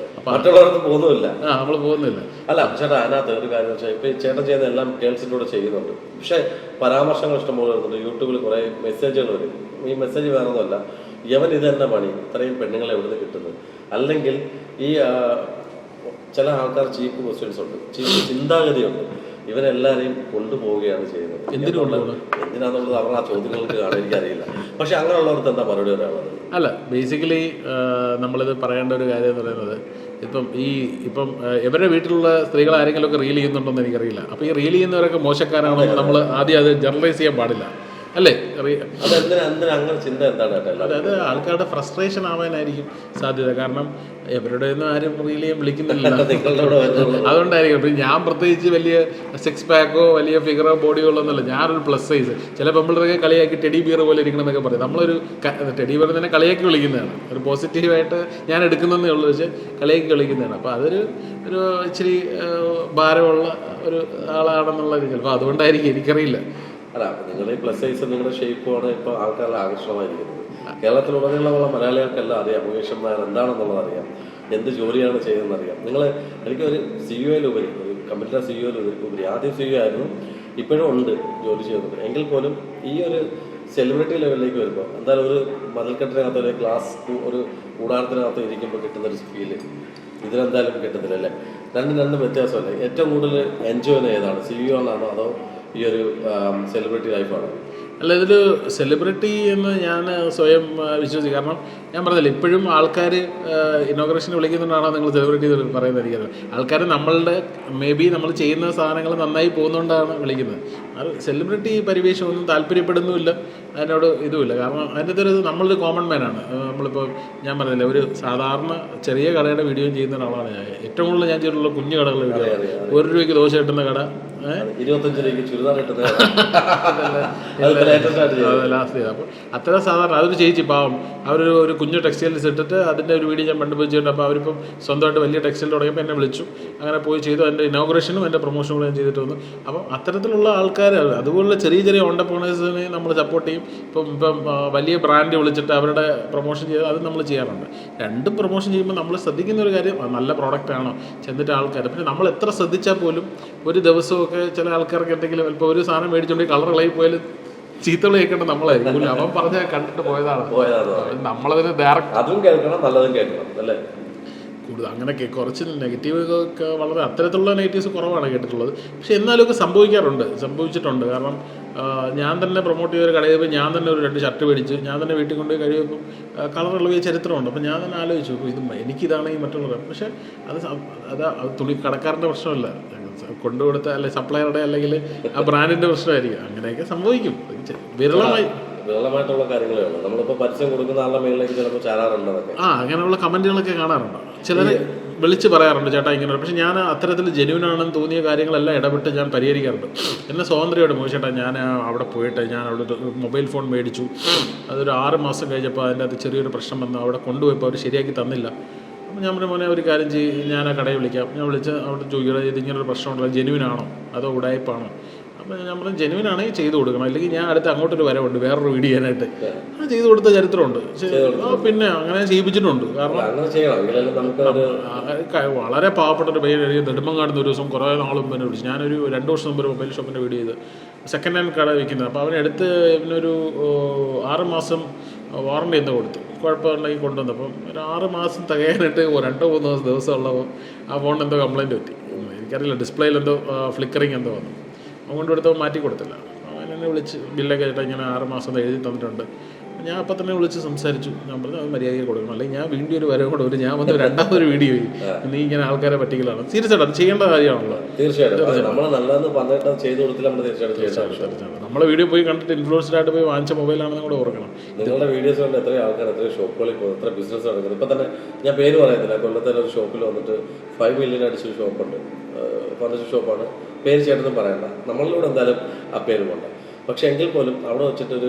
മറ്റുള്ളവർക്ക് പോകുന്നില്ല, നമ്മൾ പോകുന്നില്ല. അല്ല ചേട്ടാ, അതിനകത്ത് ഒരു കാര്യം വെച്ചാൽ ഇപ്പൊ ചേട്ടൻ ചെയ്യുന്ന എല്ലാം ഗേൾസിലൂടെ ചെയ്യുന്നുണ്ട്, പക്ഷെ പരാമർശങ്ങൾ ഇഷ്ടംപോലെ വരുന്നുണ്ട്. യൂട്യൂബിൽ കുറെ മെസ്സേജുകൾ വരും. ഈ മെസ്സേജ് വേറൊന്നുമല്ല, യവൻ ഇത് തന്നെ പണി, ഇത്രയും പെണ്ണുങ്ങളെ എവിടെ നിന്ന് കിട്ടുന്നത്? അല്ലെങ്കിൽ ഈ ചില ആൾക്കാർ ചീപ്പ് ക്വസ്റ്റ്യൻസ് ഉണ്ട്, ചീപ്പ് ചിന്താഗതിയുണ്ട്, ഇവരെല്ലാരെയും കൊണ്ടുപോവുകയാണ് ചെയ്യുന്നത്. എന്തിനാന്നുള്ളത് അവർ ആ ചോദ്യങ്ങൾക്ക് കാണാൻ എനിക്കറിയില്ല. പക്ഷെ അങ്ങനെയുള്ളവർക്ക് എന്താ മറുപടി ഒരാളത്? അല്ല, ബേസിക്കലി നമ്മളിത് പറയേണ്ട ഒരു കാര്യം എന്ന് പറയുന്നത്, ഇപ്പം ഇവരുടെ വീട്ടിലുള്ള സ്ത്രീകൾ ആരെങ്കിലുമൊക്കെ റീൽ ചെയ്യുന്നുണ്ടോന്ന് എനിക്കറിയില്ല. അപ്പോൾ ഈ റീൽ ചെയ്യുന്നവരൊക്കെ മോശക്കാരാണോ നമ്മൾ ആദ്യം അത് ജനറലൈസ് ചെയ്യാൻ പാടില്ല, അല്ലേ? അതായത് ആൾക്കാരുടെ ഫ്രസ്ട്രേഷൻ ആവാനായിരിക്കും സാധ്യത. കാരണം എവരുടെ ഒന്നും ആരും റീൽ ചെയ്യാൻ വിളിക്കുന്നില്ല, അതുകൊണ്ടായിരിക്കും. പിന്നെ ഞാൻ പ്രത്യേകിച്ച് വലിയ സിക്സ് പാക്കോ വലിയ ഫിഗറോ ബോഡിയോ ഉള്ളതൊന്നുമല്ല. ഞാനൊരു പ്ലസ് സൈസ്. ചില പെമ്പിളറൊക്കെ കളിയാക്കി ടെഡി ബിയർ പോലെ ഇരിക്കണം എന്നൊക്കെ പറയും. നമ്മളൊരു ടെഡി ബിയർ തന്നെ കളിയാക്കി വിളിക്കുന്നതാണ്, ഒരു പോസിറ്റീവായിട്ട് ഞാൻ എടുക്കുന്നതേ ഉള്ളൂ, വെച്ച് കളിയാക്കി വിളിക്കുന്നതാണ്. അപ്പോൾ അതൊരു ഇച്ചിരി ഭാരമുള്ള ഒരു ആളാണെന്നുള്ളത് ചിലപ്പോൾ അതുകൊണ്ടായിരിക്കും, എനിക്കറിയില്ല. അല്ല, നിങ്ങളുടെ ഈ പ്ലസ് സൈസ് നിങ്ങളുടെ ഷേപ്പുമാണ് ഇപ്പോൾ ആൾക്കാരുടെ ആകർഷണമായിരിക്കുന്നത്. കേരളത്തിലുടനീളമുള്ള മലയാളികൾക്കെല്ലാം അറിയാം മുകേഷ് നായർ എന്താണെന്നുള്ളത് അറിയാം, എന്ത് ജോലിയാണ് ചെയ്യുന്നതെന്ന് അറിയാം. എനിക്കൊരു സിഇഒയിലുപരി, ഒരു കമ്പനിയുടെ സിഇഒയിലുപരി, ആദ്യം സിഇഒ ആയിരുന്നു, ഇപ്പോഴും ഉണ്ട് ജോലി ചെയ്യുന്നത്. എങ്കിൽ പോലും ഈ ഒരു സെലിബ്രിറ്റി ലെവലിലേക്ക് വരുമ്പോൾ എന്തായാലും ഒരു മതിൽക്കെട്ടിനകത്ത് ഒരു ഗ്ലാസ് ഒരു കൂടാരത്തിനകത്ത് ഇരിക്കുമ്പോൾ കിട്ടുന്നൊരു ഫീല് ഇതിനെന്തായാലും കിട്ടത്തില്ല, അല്ലേ? രണ്ടും വ്യത്യാസമല്ലേ? ഏറ്റവും കൂടുതൽ എൻജോയ് ഏതാണ്, സിഇഒ ആണോ അതോ ഈ ഒരു സെലിബ്രിറ്റി ലൈഫാണ്? അല്ല, ഇതൊരു സെലിബ്രിറ്റി എന്ന് ഞാൻ സ്വയം വിശ്വസിക്കും. കാരണം ഞാൻ പറഞ്ഞില്ല, ഇപ്പോഴും ആൾക്കാർ ഇനോഗ്രേഷൻ വിളിക്കുന്നുണ്ടാണോ നിങ്ങൾ സെലിബ്രിറ്റി പറയുന്നത് എനിക്കറിയാം. ആൾക്കാർ നമ്മളുടെ മേ ബി നമ്മൾ ചെയ്യുന്ന സാധനങ്ങൾ നന്നായി പോകുന്നതുകൊണ്ടാണ് വിളിക്കുന്നത്. അത് സെലിബ്രിറ്റി പരിവേഷമൊന്നും താല്പര്യപ്പെടുന്നുമില്ല, അതിനോട് ഇതുമില്ല. കാരണം അതിൻ്റെ ഒരു നമ്മളൊരു കോമൺ മാനാണ്. നമ്മളിപ്പോൾ ഞാൻ പറഞ്ഞില്ല, ഒരു സാധാരണ ചെറിയ കടയുടെ വീഡിയോ ചെയ്യുന്ന ഒരാളാണ് ഞാൻ. ഏറ്റവും കൂടുതൽ ഞാൻ ചെയ്തിട്ടുള്ള കുഞ്ഞു കടകളുടെ വീഡിയോ, 1 രൂപയ്ക്ക് ദോശ കിട്ടുന്ന കട, 25 രൂപയ്ക്ക് ചുരിദാർ കിട്ടുന്ന ലാസ്റ്റ് ചെയ്തത്. അപ്പോൾ അത്ര സാധാരണ അതൊരു ചേച്ചി പാവം ഒരു കുഞ്ഞു ടെക്സ്റ്റൈൽസ് ഇട്ടിട്ട് അതിൻ്റെ ഒരു വീഡിയോ ഞാൻ പണ്ട് പോയി ചെയ്തിട്ടുണ്ട്. അപ്പോൾ അവരിപ്പം സ്വന്തമായിട്ട് വലിയ ടെക്സ്റ്റൈൽ തുടങ്ങിയപ്പോൾ എന്നെ വിളിച്ചു, അങ്ങനെ പോയി ചെയ്തു. അതിൻ്റെ ഇനോഗ്രേഷനും എൻ്റെ പ്രൊമോഷനും ഞാൻ ചെയ്തിട്ട് വന്നു. അപ്പം അത്തരത്തിലുള്ള ആൾക്കാർ, അതുപോലുള്ള ചെറിയ ചെറിയ ഓണ്ടർപ്രണേഴ്സിനെ നമ്മൾ സപ്പോർട്ട് ചെയ്യും. ഇപ്പം വലിയ ബ്രാൻഡ് വിളിച്ചിട്ട് അവരുടെ പ്രൊമോഷൻ ചെയ്ത് അത് നമ്മൾ ചെയ്യാറുണ്ട്. രണ്ടും പ്രൊമോഷൻ ചെയ്യുമ്പോൾ നമ്മൾ ശ്രദ്ധിക്കുന്ന ഒരു കാര്യം നല്ല പ്രോഡക്റ്റ് ആണോ ചെന്നിട്ട് ആൾക്കാർ. പിന്നെ നമ്മൾ എത്ര ശ്രദ്ധിച്ചാൽ പോലും ഒരു ദിവസമൊക്കെ ചില ആൾക്കാർക്ക് എന്തെങ്കിലും ഇപ്പോൾ ഒരു സാധനം മേടിച്ചുകൊണ്ട് കളർ ഇളകി പോയാൽ ചീത്തകൾ കേൾക്കേണ്ട നമ്മളായിരിക്കും. അവൻ പറഞ്ഞ കണ്ടിട്ട് പോയതാണ്. നമ്മളതിന് ഡയറക്റ്റ് അതും കേൾക്കണം, നല്ലതും കേൾക്കണം അല്ലേ. കൂടുതൽ അങ്ങനെ കുറച്ച് നെഗറ്റീവ് ഒക്കെ വളരെ അത്തരത്തിലുള്ള നെഗറ്റീവ്സ് കുറവാണ് കേട്ടിട്ടുള്ളത്. പക്ഷെ എന്നാലും ഒക്കെ സംഭവിച്ചിട്ടുണ്ട്. കാരണം ഞാൻ തന്നെ പ്രൊമോട്ട് ചെയ്തൊരു കടയിൽ പോയി ഞാൻ തന്നെ ഒരു 2 ഷർട്ട് മേടിച്ച് ഞാൻ തന്നെ വീട്ടിൽ കൊണ്ടുപോയി കഴിയുമ്പോൾ കളറുള്ള ചരിത്രമുണ്ട്. അപ്പോൾ ഞാൻ തന്നെ ആലോചിച്ചു, ഇത് എനിക്കിതാണെങ്കിൽ മറ്റുള്ളവർ. പക്ഷേ അത് തുണി കടക്കാരൻ്റെ പ്രശ്നമല്ല, കൊണ്ടുകൊടുത്ത അല്ലെ സപ്ലയറുടെ അല്ലെങ്കിൽ ആ ബ്രാൻഡിൻ്റെ പ്രശ്നമായിരിക്കും. അങ്ങനെയൊക്കെ സംഭവിക്കും വിരളമായിട്ടുള്ള കാര്യങ്ങളേ ഉള്ളൂ. നമ്മളിപ്പോൾ പരസ്യം കൊടുക്കുന്ന ആളുടെ മേളിലേക്ക് ചിലപ്പോൾ ചാരാറുണ്ട്. അങ്ങനെയുള്ള കമൻറ്റുകളൊക്കെ കാണാറുണ്ട്. ചിലരെ വിളിച്ച് പറയാറുണ്ട് ചേട്ടാ ഇങ്ങനെ. പക്ഷെ ഞാൻ അത്തരത്തിൽ ജെന്യൂനാണെന്ന് തോന്നിയ കാര്യങ്ങളെല്ലാം ഇടപെട്ട് ഞാൻ പരിഹരിക്കാറുണ്ട്. എന്നെ സ്വാതന്ത്ര്യമായിട്ട് മോശേട്ടാ ഞാൻ അവിടെ പോയിട്ട് ഞാൻ അവിടെ ഒരു മൊബൈൽ ഫോൺ മേടിച്ചു, അതൊരു 6 മാസം കഴിഞ്ഞപ്പോൾ അതിൻ്റെ അത് ചെറിയൊരു പ്രശ്നം വന്നു, അവിടെ കൊണ്ടുപോയപ്പോൾ അവർ ശരിയാക്കി തന്നില്ല. അപ്പോൾ ഞാൻ മോനെ ഒരു കാര്യം ഞാൻ ആ കടയിൽ വിളിക്കാം. ഞാൻ വിളിച്ച് അവിടെ ചോദിക്കുക ഇതിങ്ങനൊരു പ്രശ്നമുണ്ടല്ലോ, ജെന്യൂനാണോ അതോ ഉടായ്പാണോ. അപ്പോൾ ഞാൻ പറഞ്ഞു ജെന്യൂനാണെങ്കിൽ ചെയ്ത് കൊടുക്കണം, അല്ലെങ്കിൽ ഞാൻ അടുത്ത് അങ്ങോട്ടൊരു വരവുണ്ട് വേറൊരു വീഡിയോ ചെയ്യാനായിട്ട്. അത് ചെയ്ത് കൊടുത്ത ചരിത്രമുണ്ട്. പിന്നെ അങ്ങനെ ചെയ്യിപ്പിച്ചിട്ടുണ്ട്. കാരണം വളരെ പാവപ്പെട്ടൊരു പയ്യൻ നെടുമങ്ങാടുന്ന ഒരു ദിവസം കുറേ നാൾ മുമ്പ് എന്നെ വിളിച്ചു. ഞാനൊരു 2 വർഷം മുമ്പ് ഒരു മൊബൈൽ ഷോപ്പിൻ്റെ വീഡിയോ ചെയ്ത് സെക്കൻഡ് ഹാൻഡ് കട വയ്ക്കുന്നത്. അപ്പോൾ അവനെടുത്ത് ഇവനൊരു 6 മാസം വാറണ്ടി എന്തോ കൊടുത്തു, കുഴപ്പമുണ്ടെങ്കിൽ കൊണ്ടുവന്നു. അപ്പം ഒരു 6 മാസം തികയാനായിട്ട് 2-3 ദിവസമുള്ളപ്പോൾ ആ ഫോണിന് എന്തോ കംപ്ലയിൻറ്റ് പറ്റി. എനിക്കറിയില്ല, ഡിസ്പ്ലേയിൽ എന്തോ ഫ്ലിക്കറിങ് എന്തോ വന്നു. അതുകൊണ്ട് കൊടുത്തപ്പോൾ മാറ്റി കൊടുത്തില്ല. അവൻ എന്നെ വിളിച്ച് ബില്ലൊക്കെ ആയിട്ട് ഇങ്ങനെ 6 മാസം എഴുതി തന്നിട്ടുണ്ട്. ഞാൻ അപ്പം തന്നെ വിളിച്ച് സംസാരിച്ചു. ഞാൻ പറഞ്ഞു അത് മര്യാദയ്ക്ക് കൊടുക്കണം, അല്ലെങ്കിൽ ഞാൻ വീണ്ടും ഒരു വരവ് കൂടെ ഞാൻ വന്ന് രണ്ടാമതൊരു വീഡിയോ നീ ഇങ്ങനെ ആൾക്കാരെ പറ്റിക്കലാണ്. സീരിയസ് ആയിട്ട് അത് ചെയ്യേണ്ട കാര്യമാണല്ലോ. തീർച്ചയായിട്ടും നമ്മളെ വീഡിയോ പോയി കണ്ടിട്ട് ഇൻഫ്ലുവൻസ്ഡ് ആയിട്ട് പോയി വാങ്ങിച്ച മൊബൈലാണെന്ന് കൂടെ ഓർക്കണം. നിങ്ങളുടെ വീഡിയോസ് കൊണ്ട് എത്ര ആൾക്കാർ എത്ര ഷോപ്പുകളിൽ പോകും, എത്ര ബിസിനസ് നടക്കുന്നത്. ഇപ്പം തന്നെ ഞാൻ പേര് പറയുന്നില്ല, കൊല്ലത്തെ ഒരു ഷോപ്പിൽ വന്നിട്ട് 5 മില്യൺ അടിച്ചൊരു ഷോപ്പുണ്ട്, ഫർണിച്ചർ ഷോപ്പാണ്. പേര് ചേട്ടനും പറയണ്ട, നമ്മളിലൂടെ എന്തായാലും ആ പേര് പോണ്ട. പക്ഷെ എങ്കിൽ പോലും അവിടെ വെച്ചിട്ടൊരു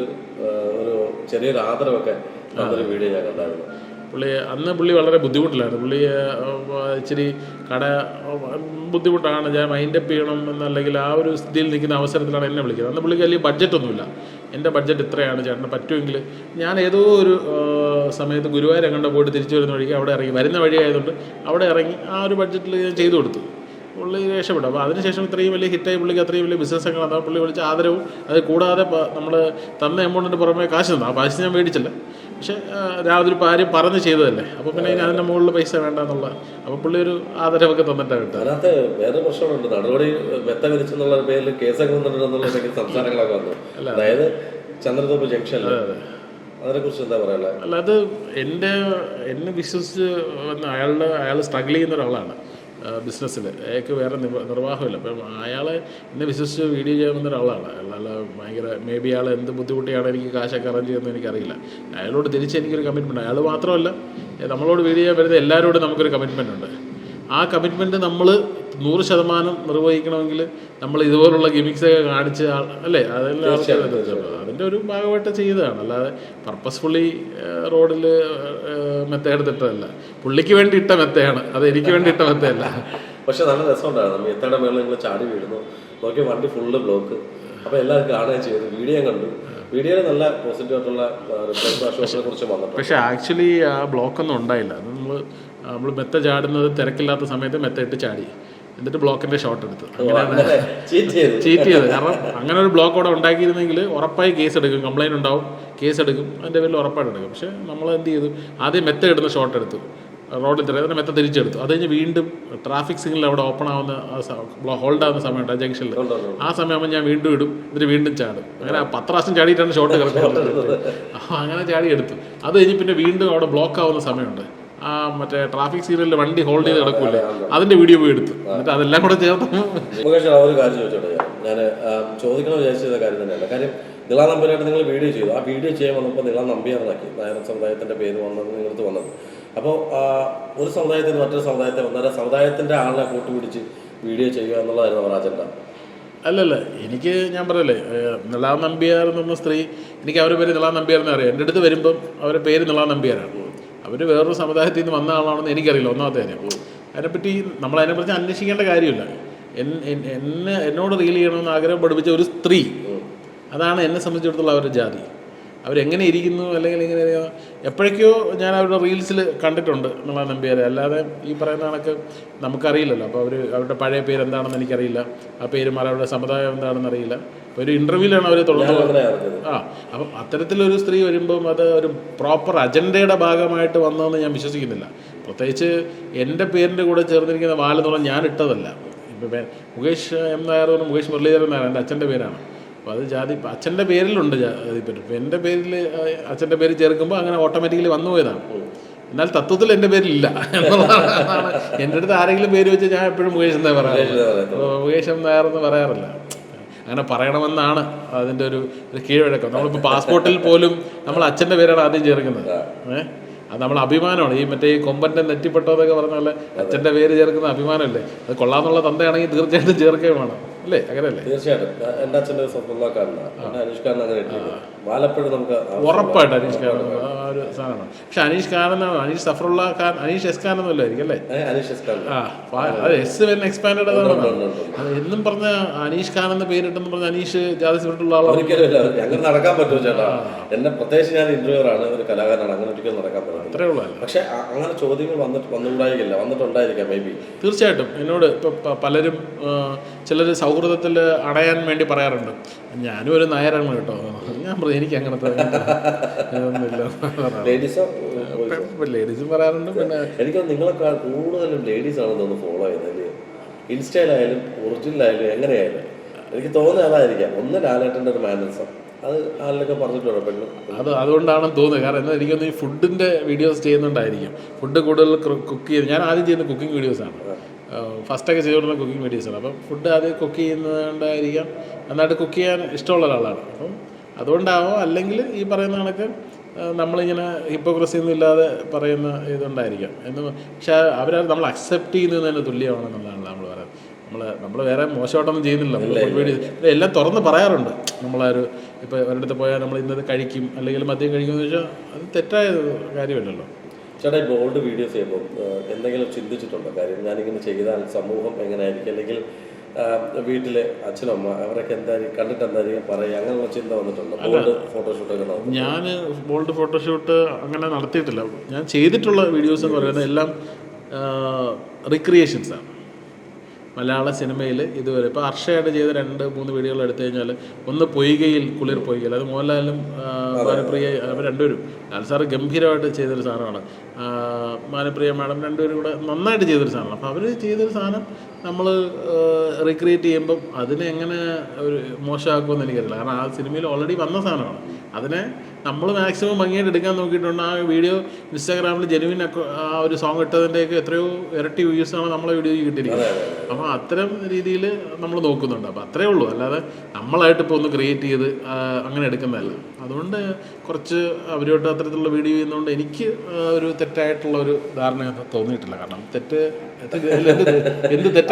ചെറിയൊരു ആദരവൊക്കെ നല്ലൊരു വീഡിയോ ഞാൻ കണ്ടായിരുന്നു. പുള്ളി വളരെ ബുദ്ധിമുട്ടിലായിരുന്നു. പുള്ളി ഇച്ചിരി കട ബുദ്ധിമുട്ടാണ്, ഞാൻ മൈൻഡപ്പ് ചെയ്യണം എന്നല്ലെങ്കിൽ ആ ഒരു സ്ഥിതിയിൽ നിൽക്കുന്ന അവസരത്തിലാണ് എന്നെ വിളിക്കുന്നത്. അന്ന് പുള്ളിക്ക് വലിയ ബഡ്ജറ്റൊന്നുമില്ല. എൻ്റെ ബഡ്ജറ്റ് ഇത്രയാണ് ചേട്ടന് പറ്റുമെങ്കിൽ ഞാൻ ഏതോ ഒരു സമയത്ത് ഗുരുവായൂർ എങ്ങോട്ട് പോയിട്ട് തിരിച്ചു വരുന്ന വഴിക്ക് അവിടെ ഇറങ്ങി, വരുന്ന വഴിയായതുകൊണ്ട് അവിടെ ഇറങ്ങി ആ ഒരു ബഡ്ജറ്റിൽ ഞാൻ ചെയ്തു കൊടുത്തു. പുള്ളി രക്ഷപ്പെടും. അപ്പോൾ അതിനുശേഷം ഇത്രയും വലിയ ഹിറ്റായി പുള്ളിക്ക് അത്രയും വലിയ ബിസിനസ്സൊക്കെ അതാ പുള്ളി വിളിച്ച ആദരവും. അത് കൂടാതെ നമ്മൾ തന്ന എമൗണ്ടിൻ്റെ പുറമെ കാശ് തന്നു. ആ കാശ് ഞാൻ മേടിച്ചില്ല, പക്ഷേ രാവിലെ കാര്യം പറഞ്ഞ് ചെയ്തതല്ലേ. അപ്പോൾ പിന്നെ അതിൻ്റെ മുകളിൽ പൈസ വേണ്ട എന്നുള്ള. അപ്പോൾ പുള്ളി ഒരു ആദരവൊക്കെ തന്നിട്ടാണ് കിട്ടുക. അതിനകത്ത് വേറെ പ്രശ്നമുണ്ട്, നടപടി മെത്ത വിരിച്ചെന്നുള്ള പേരിൽ കേസൊക്കെ വന്നിട്ടുണ്ടെന്നുള്ള സംസാരങ്ങളൊക്കെ വന്നു. അതായത് ചന്ദ്രതോപ്പ് ജംഗ്ഷനിൽ അതിനെ കുറിച്ച് എന്താ പറയാ? അല്ല, അത് എന്നെ വിശ്വസിച്ച് അയാൾ സ്ട്രഗിൾ ചെയ്യുന്ന ഒരാളാണ് ബിസിനസ്സിൽ. അയാൾക്ക് വേറെ നിർവാഹമില്ല. അപ്പം അയാളെ എന്നെ വിശ്വസിച്ച് വീഡിയോ ചെയ്യാൻ ഒരാളാണ്. അയാൾ ഭയങ്കര ബി അയാൾ എന്ത് ബുദ്ധിമുട്ടിയാണ് എനിക്ക് കാശൊക്കെ അറേഞ്ച് ചെയ്യുന്നത് എനിക്കറിയില്ല. അയാളോട് തിരിച്ച് എനിക്കൊരു കമ്മിറ്റ്മെൻറ്റ്. അയാൾ മാത്രമല്ല, നമ്മളോട് വീഡിയോ ചെയ്യാൻ വരുന്ന എല്ലാവരോടും നമുക്കൊരു കമ്മിറ്റ്മെൻ്റ് ഉണ്ട്. ആ കമ്മിറ്റ്മെൻറ്റ് നമ്മൾ 100% നിർവഹിക്കണമെങ്കിൽ നമ്മൾ ഇതുപോലുള്ള ഗിമിക്സൊക്കെ കാണിച്ച് അല്ലേ, അതെല്ലാം അതിൻ്റെ ഒരു ഭാഗമായിട്ട് ചെയ്തതാണ്. അല്ലാതെ പർപ്പസ്ഫുള്ളി റോഡിൽ മെത്ത എടുത്തിട്ടതല്ല. പുള്ളിക്ക് വേണ്ടി ഇട്ട മെത്തയാണ്, അത് എനിക്ക് വേണ്ടി ഇട്ട മെത്തയല്ല. പക്ഷെ നല്ല രസമുണ്ടായിരുന്നു. മെത്തയുടെ മേളിൽ നിങ്ങൾ ചാടി വീഴുന്നു, നോക്കിയ വണ്ടി ഫുള്ള് ബ്ലോക്ക്. അപ്പോൾ എല്ലാവരും കാണുകയും ചെയ്തു. വീഡിയോ കണ്ടു. വീഡിയോയിൽ നല്ല പോസിറ്റീവ് ആയിട്ടുള്ള റിപ്ലൈ കുറിച്ച് വന്നു. പക്ഷേ ആക്ച്വലി ആ ബ്ലോക്കൊന്നും ഉണ്ടായില്ല. അത് നമ്മൾ മെത്ത ചാടുന്നത് തിരക്കില്ലാത്ത സമയത്ത് മെത്ത ഇട്ട് ചാടി, എന്നിട്ട് ബ്ലോക്കിന്റെ ഷോട്ട് എടുത്തു. അങ്ങനെയാണ് ചീറ്റ് ചെയ്തത്. കാരണം അങ്ങനെ ഒരു ബ്ലോക്ക് അവിടെ ഉണ്ടാക്കിയിരുന്നെങ്കിൽ ഉറപ്പായി കേസ് എടുക്കും, കംപ്ലൈൻറ്റ് ഉണ്ടാവും, കേസ് എടുക്കും, അതിൻ്റെ പേരിൽ ഉറപ്പായിട്ട് എടുക്കും. പക്ഷേ നമ്മൾ എന്ത് ചെയ്തു, ആദ്യം മെത്ത ഇടുന്ന ഷോട്ട് എടുത്തു, റോഡിൽ അതിന് മെത്ത തിരിച്ചെടുത്തു. അത് കഴിഞ്ഞ് വീണ്ടും ട്രാഫിക് സിഗ്നൽ അവിടെ ഓപ്പൺ ആവുന്ന ഹോൾഡ് ആവുന്ന സമയമുണ്ട് ആ ജംഗ്ഷനിൽ. ആ സമയമാകുമ്പോൾ ഞാൻ വീണ്ടും ഇടും, എന്നിട്ട് വീണ്ടും ചാടും. അങ്ങനെ 10 പ്രാവശ്യം ചാടിയിട്ടാണ് ഷോട്ട് കിടക്കുന്നത്. അങ്ങനെ ചാടി എടുത്തു. അത് കഴിഞ്ഞ് പിന്നെ വീണ്ടും അവിടെ ബ്ലോക്ക് ആവുന്ന സമയമുണ്ട്. ആ മറ്റേ ട്രാഫിക് സിഗ്നലിൽ വണ്ടി ഹോൾഡ് ചെയ്ത് കിടക്കൂല്ലേ, അതിന്റെ വീഡിയോ പോയി എടുത്തു. എന്നിട്ട് അതെല്ലാം കൂടെ ചേർത്ത് ഒരു കാര്യം ചോദിച്ചോട്ടെ. ഞാൻ ചോദിക്കണം വിചാരിച്ച കാര്യം തന്നെയല്ല. കാര്യം നിളാ നമ്പ്യാരായിട്ട് നിങ്ങൾ വീഡിയോ ചെയ്തു. ആ വീഡിയോ ചെയ്യാൻ വന്നപ്പോൾ നിളാ നമ്പ്യാറാക്കി നായർ സമുദായത്തിന്റെ പേര് വന്നത് നിങ്ങൾക്ക് വന്നത്. അപ്പോൾ ഒരു സമുദായത്തിന് മറ്റൊരു സമുദായത്തെ വന്നാൽ സമുദായത്തിന്റെ ആളിനെ കൂട്ടുപിടിച്ച് വീഡിയോ ചെയ്യുക എന്നുള്ളതായിരുന്നു അവർ അജണ്ട. അല്ലല്ല, എനിക്ക് ഞാൻ പറയല്ലേ, നിളാ നമ്പ്യാർ എന്ന് പറഞ്ഞ സ്ത്രീ, എനിക്ക് അവരുടെ പേര് നിളാ നമ്പ്യാർ എന്ന് അറിയാം. എൻ്റെ അടുത്ത് വരുമ്പം അവരുടെ പേര് നിളാ നമ്പ്യാരാണ്. അവർ വേറൊരു സമുദായത്തിൽ നിന്ന് വന്ന ആളാണെന്ന് എനിക്കറിയില്ല, ഒന്നാമത്തെ കാര്യം. അതിനെപ്പറ്റി നമ്മളതിനെക്കുറിച്ച് അന്വേഷിക്കേണ്ട കാര്യമില്ല. എന്നോട് റീൽ ചെയ്യണമെന്ന് ആഗ്രഹം പഠിപ്പിച്ച ഒരു സ്ത്രീ, അതാണ് എന്നെ സംബന്ധിച്ചിടത്തോളം അവരുടെ ജാതി. അവരെങ്ങനെ ഇരിക്കുന്നു അല്ലെങ്കിൽ ഇങ്ങനെ എപ്പോഴേക്കോ ഞാൻ അവരുടെ റീൽസിൽ കണ്ടിട്ടുണ്ട് നിളാ നമ്പ്യാരെ. അല്ലാതെ ഈ പറയുന്ന കണക്ക് നമുക്കറിയില്ലല്ലോ. അപ്പോൾ അവരുടെ പഴയ പേര് എന്താണെന്ന് എനിക്കറിയില്ല, ആ പേര് മാറി അവരുടെ സമുദായം എന്താണെന്ന് അറിയില്ല. ഒരു ഇൻ്റർവ്യൂവിലാണ് അവർ തുടർന്നത്. അപ്പം അത്തരത്തിലൊരു സ്ത്രീ വരുമ്പം അത് ഒരു പ്രോപ്പർ അജണ്ടയുടെ ഭാഗമായിട്ട് വന്നതെന്ന് ഞാൻ വിശ്വസിക്കുന്നില്ല. പ്രത്യേകിച്ച് എൻ്റെ പേരിൻ്റെ കൂടെ ചേർന്നിരിക്കുന്ന വാലെന്നുള്ള ഞാൻ ഇട്ടതല്ല. ഇപ്പം മുകേഷ് എം നായർ എന്ന്, മുകേഷ് മുരളീധരൻ നായർ എൻ്റെ അച്ഛൻ്റെ പേരാണ്. അപ്പോൾ അത് ജാതി അച്ഛൻ്റെ പേരിലുണ്ട് ജാതിപ്പറ്റും. ഇപ്പം എൻ്റെ പേരിൽ അച്ഛൻ്റെ പേര് ചേർക്കുമ്പോൾ അങ്ങനെ ഓട്ടോമാറ്റിക്കലി വന്നു പോയതാണ്. എന്നാൽ തത്വത്തിൽ എൻ്റെ പേരിലില്ല എന്നുള്ളതാണ്. എൻ്റെ അടുത്ത് ആരെങ്കിലും പേര് വെച്ച് ഞാൻ എപ്പോഴും മുകേഷ് എന്നേ പറയാറില്ല, മുകേഷ് എം നായർ എന്ന് പറയാറില്ല. അങ്ങനെ പറയണമെന്നാണ് അതിൻ്റെ ഒരു കീഴ്വഴക്കം. നമ്മളിപ്പോൾ പാസ്പോർട്ടിൽ പോലും നമ്മൾ അച്ഛൻ്റെ പേരാണ് ആദ്യം ചേർക്കുന്നത്. അത് നമ്മൾ അഭിമാനമാണ്. ഈ മറ്റേ ഈ കൊമ്പൻ്റെ നെറ്റിപ്പെട്ടതെന്നൊക്കെ പറഞ്ഞാൽ അച്ഛൻ്റെ പേര് ചേർക്കുന്ന അഭിമാനമല്ലേ. അത് കൊള്ളാമെന്നുള്ള തന്തയാണെങ്കിൽ തീർച്ചയായിട്ടും ചേർക്കുകയും വേണം, അല്ലേ? അങ്ങനെയല്ലേ? തീർച്ചയായിട്ടും. എൻ്റെ അച്ഛൻ്റെ ഉറപ്പായിട്ട് അനീഷ് ഖാൻ ആ ഒരു സാധനമാണ്. പക്ഷെ അനീഷ് ഖാൻ എന്നാണ്, അനീഷ് സഫറുള്ള ഖാൻ, അനീഷ് എസ് ഖാൻ എന്നല്ല ആയിരിക്കും അല്ലേ? അത് എസ് വെൻ എക്സ്പാൻഡ് അതാണ്. അത് എന്നും പറഞ്ഞ അനീഷ് ഖാൻ എന്ന് പേരിട്ടെന്ന് പറഞ്ഞ അനീഷ് ജാതി സ്പിരിറ്റുള്ള ആളാണ്. അങ്ങനെ നടക്കാൻ പറ്റുമോ ചേട്ടാ? എന്നെ പ്രത്യേകിച്ച് ഞാൻ ഇന്റർവ്യൂറാണ്, ഒരു കലാകാരനാണ്, അങ്ങനെ ഒരിക്കലും നടക്കാൻ പറ്റും. അത്രേ ഉള്ളൂ. പക്ഷെ അങ്ങനെ ചോദ്യങ്ങൾ വന്നിട്ടുണ്ടായിരിക്കാം മേ ബി. തീർച്ചയായിട്ടും. എന്നോട് ഇപ്പം പലരും ചിലർ സൗഹൃദത്തിൽ അടയാൻ വേണ്ടി പറയാറുണ്ട്. ഞാനും ഒരു നായരാണ് കേട്ടോ. ഞാൻ പറഞ്ഞു എനിക്ക് അങ്ങനത്തെ ലേഡീസും പറയാറുണ്ട്. പിന്നെ എനിക്ക് നിങ്ങളെക്കാൾ കൂടുതലും ലേഡീസ് ആണെന്ന് തോന്നുന്നു ഫോളോ ചെയ്യുന്നത്. ഇൻസ്റ്റയിലായാലും ഒറിജിനലായാലും എങ്ങനെയായാലും എനിക്ക് തോന്നുന്നത് അതായിരിക്കാം. ഒന്ന് ലാലേട്ടൻ്റെ ഒരു മാനേഴ്സം, അത് ആളിലൊക്കെ പറഞ്ഞിട്ടുണ്ടോ പെണ്ണ്? അതുകൊണ്ടാണെന്ന് തോന്നുന്നത്. കാരണം എന്നാൽ എനിക്കൊന്ന് ഈ ഫുഡിൻ്റെ വീഡിയോസ് ചെയ്യുന്നുണ്ടായിരിക്കും. ഫുഡ് കൂടുതൽ കുക്ക് ചെയ്ത് ഞാൻ ആദ്യം ചെയ്യുന്ന കുക്കിംഗ് വീഡിയോസാണ്. ഫസ്റ്റൊക്കെ ചെയ്തുകൊണ്ടിരുന്ന കുക്കിംഗ് വീഡിയോസാണ്. അപ്പം ഫുഡ് ആദ്യം കുക്ക് ചെയ്യുന്നതുകൊണ്ടായിരിക്കാം, നന്നായിട്ട് കുക്ക് ചെയ്യാൻ ഇഷ്ടമുള്ള ഒരാളാണ്. അപ്പം അതുകൊണ്ടാവാം. അല്ലെങ്കിൽ ഈ പറയുന്ന കണക്ക് നമ്മളിങ്ങനെ ഹിപ്പോക്രസി ഒന്നും ഇല്ലാതെ പറയുന്ന ഇതുണ്ടായിരിക്കാം എന്ന്. പക്ഷേ അവരത് നമ്മൾ അക്സെപ്റ്റ് ചെയ്യുന്നതിന് തുല്യമാണെന്നുള്ളതാണ് നമ്മൾ പറയുന്നത്. നമ്മൾ വേറെ മോശമായിട്ടൊന്നും ചെയ്യുന്നില്ല. ഫുഡ് വീഡിയോ എല്ലാം തുറന്ന് പറയാറുണ്ട്. നമ്മളൊരു ഇപ്പോൾ ഒരിടത്ത് പോയാൽ നമ്മൾ ഇന്നത് കഴിക്കും അല്ലെങ്കിൽ മദ്യം കഴിക്കുമെന്ന് വെച്ചാൽ അത് തെറ്റായ കാര്യമല്ലല്ലോ. ചേട്ടാ, ഇപ്പോൾ ഓൾഡ് വീഡിയോസ് ചെയ്യുമ്പോൾ എന്തെങ്കിലും ചിന്തിച്ചിട്ടുണ്ടോ? കാര്യം ഞാനിങ്ങനെ ചെയ്താൽ സമൂഹം എങ്ങനെയായിരിക്കും, അല്ലെങ്കിൽ വീട്ടിൽ അച്ഛനമ്മ അവരൊക്കെ എന്തായിരിക്കും കണ്ടിട്ട് എന്തായിരിക്കും പറയുക, അങ്ങനെയുള്ള ചിന്ത വന്നിട്ടുണ്ടോ? ബോൾഡ് ഫോട്ടോഷൂട്ടൊക്കെ ഞാൻ ബോൾഡ് ഫോട്ടോഷൂട്ട് അങ്ങനെ നടത്തിയിട്ടില്ല. ഞാൻ ചെയ്തിട്ടുള്ള വീഡിയോസ് എന്ന് പറയുന്നത് എല്ലാം റിക്രിയേഷൻസാണ്. മലയാള സിനിമയിൽ ഇതുവരെ ഇപ്പോൾ അർഷയായിട്ട് ചെയ്ത 2-3 വീഡിയോകൾ എടുത്തു കഴിഞ്ഞാൽ, ഒന്ന് പൊയ്കയിൽ കുളിർ പൊയ്കയിൽ, അത് മോഹൻലാലും മാനപ്രിയ അവർ രണ്ടുപേരും, ലാൽ സാറ് ഗംഭീരമായിട്ട് ചെയ്തൊരു സാധനമാണ്. മാനപ്രിയ മാഡം രണ്ടുപേരും കൂടെ നന്നായിട്ട് ചെയ്തൊരു സാധനമാണ്. അപ്പോൾ അവർ ചെയ്തൊരു സാധനം നമ്മൾ റീക്രിയേറ്റ് ചെയ്യുമ്പം അതിനെ എങ്ങനെ ഒരു മോശമാക്കുമെന്ന് എനിക്കറിയില്ല. കാരണം ആ സിനിമയിൽ ഓൾറെഡി വന്ന സാധനമാണ്. അതിനെ നമ്മൾ മാക്സിമം ഭംഗിയായിട്ട് എടുക്കാൻ നോക്കിയിട്ടുണ്ട്. ആ വീഡിയോ ഇൻസ്റ്റാഗ്രാമിൽ ജെനുവിൻ ആ ഒരു സോങ് ഇട്ടതിൻ്റെയൊക്കെ എത്രയോ ഇരട്ടി വ്യൂസാണ് നമ്മളെ വീഡിയോയ്ക്ക് കിട്ടിയിരിക്കുന്നത്. അപ്പോൾ അത്തരം രീതിയിൽ നമ്മൾ നോക്കുന്നുണ്ട്. അപ്പോൾ അത്രേ ഉള്ളൂ. അല്ലാതെ നമ്മളായിട്ട് ഇപ്പോൾ ഒന്ന് ക്രിയേറ്റ് ചെയ്ത് അങ്ങനെ എടുക്കുന്നതല്ല. അതുകൊണ്ട് കുറച്ച് അവരോട്ട് അത്തരത്തിലുള്ള വീഡിയോ ചെയ്യുന്നതുകൊണ്ട് എനിക്ക് ഒരു തെറ്റായിട്ടുള്ള ഒരു ധാരണ തോന്നിയിട്ടില്ല. കാരണം എന്ത് തെറ്റാണ്?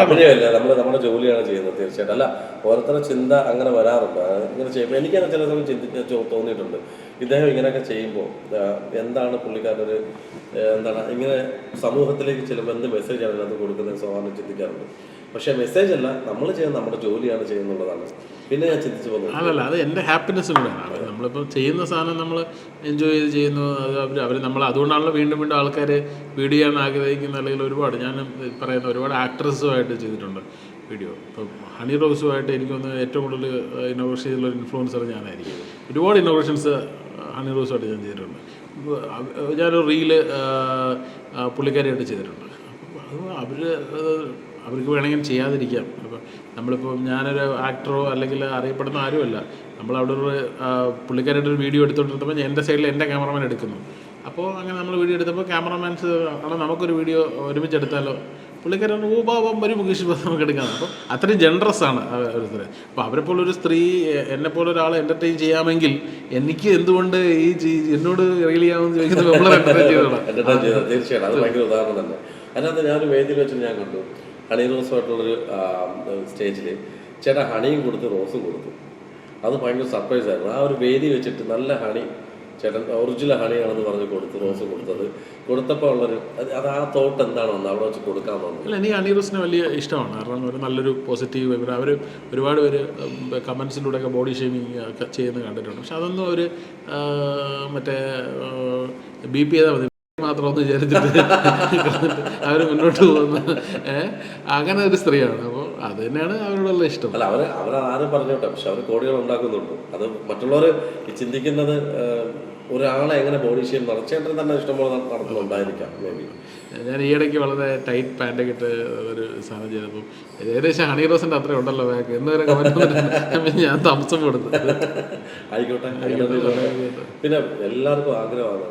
നമ്മുടെ ജോലിയാണ് ചെയ്യുന്നത്. തീർച്ചയായിട്ടും. അല്ല, ഓരോരുത്തരുടെ ചിന്ത അങ്ങനെ വരാറുണ്ട്. ഇങ്ങനെ ചെയ്യുമ്പോൾ എനിക്കത് ചില സമയം തോന്നിയിട്ടുണ്ട്, ഇദ്ദേഹം ഇങ്ങനെയൊക്കെ ചെയ്യുമ്പോൾ എന്താണ് പുള്ളിക്കാരൊരു എന്താണ് ഇങ്ങനെ സമൂഹത്തിലേക്ക് ചെല്ലുമ്പോൾ എന്ത് മെസ്സേജാണ് അതിനകത്ത് കൊടുക്കുന്നത് സ്വാഭാവികം ചിന്തിക്കാറുണ്ട്. പക്ഷേ മെസ്സേജ് അല്ല, നമ്മൾ ചെയ്യുന്ന നമ്മുടെ ജോലിയാണ് ചെയ്യുന്നുള്ളതാണ്. പിന്നെ ഞാൻ ചിന്തിച്ചു പോകുന്നത് അല്ലല്ല, അത് എൻ്റെ ഹാപ്പിനെസ് കൂടെയാണ്. നമ്മളിപ്പോൾ ചെയ്യുന്ന സാധനം നമ്മൾ എൻജോയ് ചെയ്ത് ചെയ്യുന്നു. അവർ നമ്മൾ അതുകൊണ്ടാണല്ലോ വീണ്ടും വീണ്ടും ആൾക്കാർ വീഡിയോ ചെയ്യാൻ ആഗ്രഹിക്കുന്ന. അല്ലെങ്കിൽ ഒരുപാട് ഞാൻ പറയുന്ന ഒരുപാട് ആക്ട്രസുമായിട്ട് ചെയ്തിട്ടുണ്ട് വീഡിയോ. ഇപ്പം ഹണി റോസുമായിട്ട് എനിക്കൊന്ന് ഏറ്റവും കൂടുതൽ ഇന്നോവേഷൻ ചെയ്തുള്ള ഇൻഫ്ലുവൻസർ ഞാനായിരിക്കും. ഒരുപാട് ഇന്നോവേഷൻസ് ഹണി റോസുമായിട്ട് ഞാൻ ചെയ്തിട്ടുണ്ട്. ഞാനൊരു റീല് പുള്ളിക്കാരിയായിട്ട് ചെയ്തിട്ടുണ്ട്. അപ്പോൾ അവർക്ക് വേണമെങ്കിൽ ചെയ്യാതിരിക്കാം. അപ്പോൾ നമ്മളിപ്പോൾ ഞാനൊരു ആക്ടറോ അല്ലെങ്കിൽ അറിയപ്പെടുന്ന ആരുമല്ല. നമ്മളവിടെ ഒരു പുള്ളിക്കാരായിട്ടൊരു വീഡിയോ എടുത്തുകൊണ്ടിരുന്നപ്പോൾ എൻ്റെ സൈഡിൽ എൻ്റെ ക്യാമറമാൻ എടുക്കുന്നു. അപ്പോൾ അങ്ങനെ നമ്മൾ വീഡിയോ എടുത്തപ്പോൾ ക്യാമറമാൻസ് ആണ് നമുക്കൊരു വീഡിയോ ഒരുമിച്ച് എടുത്താലോ, പുള്ളിക്കാരൻ ഒരു മുകേഷ് നമുക്ക് എടുക്കാം. അപ്പോൾ അത്രയും ജനറസ് ആണ് ഓരോരുത്തർ. അപ്പോൾ അവരെ പോലൊരു സ്ത്രീ എന്നെപ്പോലെ ഒരാളെ എൻ്റർടൈൻ ചെയ്യാമെങ്കിൽ എനിക്ക് എന്തുകൊണ്ട് എന്നോട് റീൽ ചെയ്യാമെന്ന് ചോദിക്കുന്നത് നമ്മൾ എൻ്റർടൈൻ ചെയ്തോളാം. തീർച്ചയായിട്ടും അത് ഭയങ്കര ഉദാഹരണം തന്നെ. അതിനകത്ത് ഞാനൊരു വേദിയിൽ വെച്ചിട്ട് ഞാൻ കണ്ടു ഹണി റോസുമായിട്ടുള്ളൊരു സ്റ്റേജിൽ ചേട്ടാ ഹണിയും കൊടുത്ത് റോസും കൊടുത്തു. അത് ഭയങ്കര സർപ്രൈസ് ആയിരുന്നു. ആ ഒരു വേദി വെച്ചിട്ട് നല്ല ഹണി ചേട്ടൻ ഒറിജിനൽ ഹണിയാണെന്ന് പറഞ്ഞ് കൊടുത്തു, റോസ് കൊടുത്തത്. കൊടുത്തപ്പോൾ ഉള്ളൊരു അത് ആ തോട്ട് എന്താണോ അവിടെ വെച്ച് കൊടുക്കാൻ തോന്നുന്നു. അല്ല, എനിക്ക് ഹണി റോസിനെ വലിയ ഇഷ്ടമാണ്. കാരണം ഒരു നല്ലൊരു പോസിറ്റീവ് അവർ ഒരുപാട് പേര് കമൻസിലൂടെയൊക്കെ ബോഡി ഷേമിങ് ഒക്കെ ചെയ്യുന്നത് കണ്ടിട്ടുണ്ട്. പക്ഷെ അതൊന്നും അവർ മറ്റേ BP ചെയ്താൽ മതി മാത്രം ഒന്ന് വിചാരിച്ചിട്ട് അവർ മുന്നോട്ട് പോകുന്ന അങ്ങനെ ഒരു സ്ത്രീയാണ്. അപ്പോൾ അത് തന്നെയാണ് അവരോടുള്ള ഇഷ്ടം. അല്ല, അവരാരും പറഞ്ഞോട്ടെ, പക്ഷെ അവർ കോടികൾ ഉണ്ടാക്കുന്നുണ്ട്. അത് മറ്റുള്ളവർ ചിന്തിക്കുന്നത് ഒരാളെ എങ്ങനെ ബോഡി ഷേം നടച്ചേട്ടൻ തന്നെ ഇഷ്ടംപോലെ നടത്തുന്നുണ്ടായിരിക്കാം. മേ ബി ഞാൻ ഈയിടയ്ക്ക് വളരെ ടൈറ്റ് പാൻറ്റൊക്കെ ഇട്ട് ഒരു സാധനം ചെയ്തപ്പോൾ ഏകദേശം ഹണി റോസിൻ്റെ അത്രയും ഉണ്ടല്ലോ ബാക്ക് എന്നൊരു കമൻറ്റ് ഞാൻ താമസം കൊടുത്തു. ആയിക്കോട്ടെ. പിന്നെ എല്ലാവർക്കും ആഗ്രഹമാണ്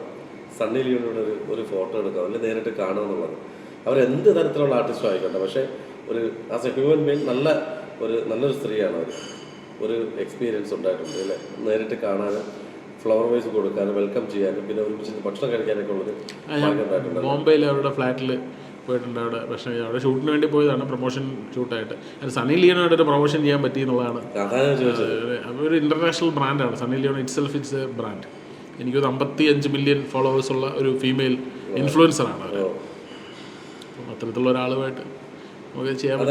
സണ്ണി ലിയോണിയുടെ ഒരു ഫോട്ടോ എടുക്കുക, അല്ലെങ്കിൽ നേരിട്ട് കാണുക എന്നുള്ളത്. അവരെന്ത് തരത്തിലുള്ള ആർട്ടിസ്റ്റും ആയിക്കോട്ടെ, പക്ഷേ ഒരു ആസ് എ ഹ്യൂമൻ ബീങ് നല്ലൊരു സ്ത്രീയാണ്. അവർ ഒരു എക്സ്പീരിയൻസ് ഉണ്ടായിട്ടുണ്ട് അല്ലേ, നേരിട്ട് കാണാനും ഫ്ലവർ വൈസ് കൊടുക്കാനും വെൽക്കം ചെയ്യാനും പിന്നെ ഒരുമിച്ച് ഭക്ഷണം കഴിക്കാനൊക്കെ ഉള്ളത് ഉണ്ടായിട്ടുണ്ട്. ബോംബെയിൽ അവരുടെ ഫ്ലാറ്റിൽ പോയിട്ടുണ്ട്. അവിടെ ഭക്ഷണം കഴിക്കാൻ അവിടെ ഷൂട്ടിന് വേണ്ടി പോയതാണ്, പ്രൊമോഷൻ ഷൂട്ടായിട്ട്. സണ്ണി ലിയോണായിട്ട് ഒരു പ്രൊമോഷൻ ചെയ്യാൻ പറ്റി എന്നുള്ളതാണ്. ഒരു ഇൻ്റർനാഷണൽ ബ്രാൻഡാണ് Sunny Leone. Itself it's a brand. എനിക്കൊരു 55 മില്യൺ ഫോളോവേഴ്സ് ഉള്ള ഒരു ഫീമെയിൽ ഇൻഫ്ലുവൻസറാണ്. അപ്പം അത്തരത്തിലുള്ള ഒരാളുമായിട്ട് നമുക്ക് ചെയ്യാൻ പറ്റും.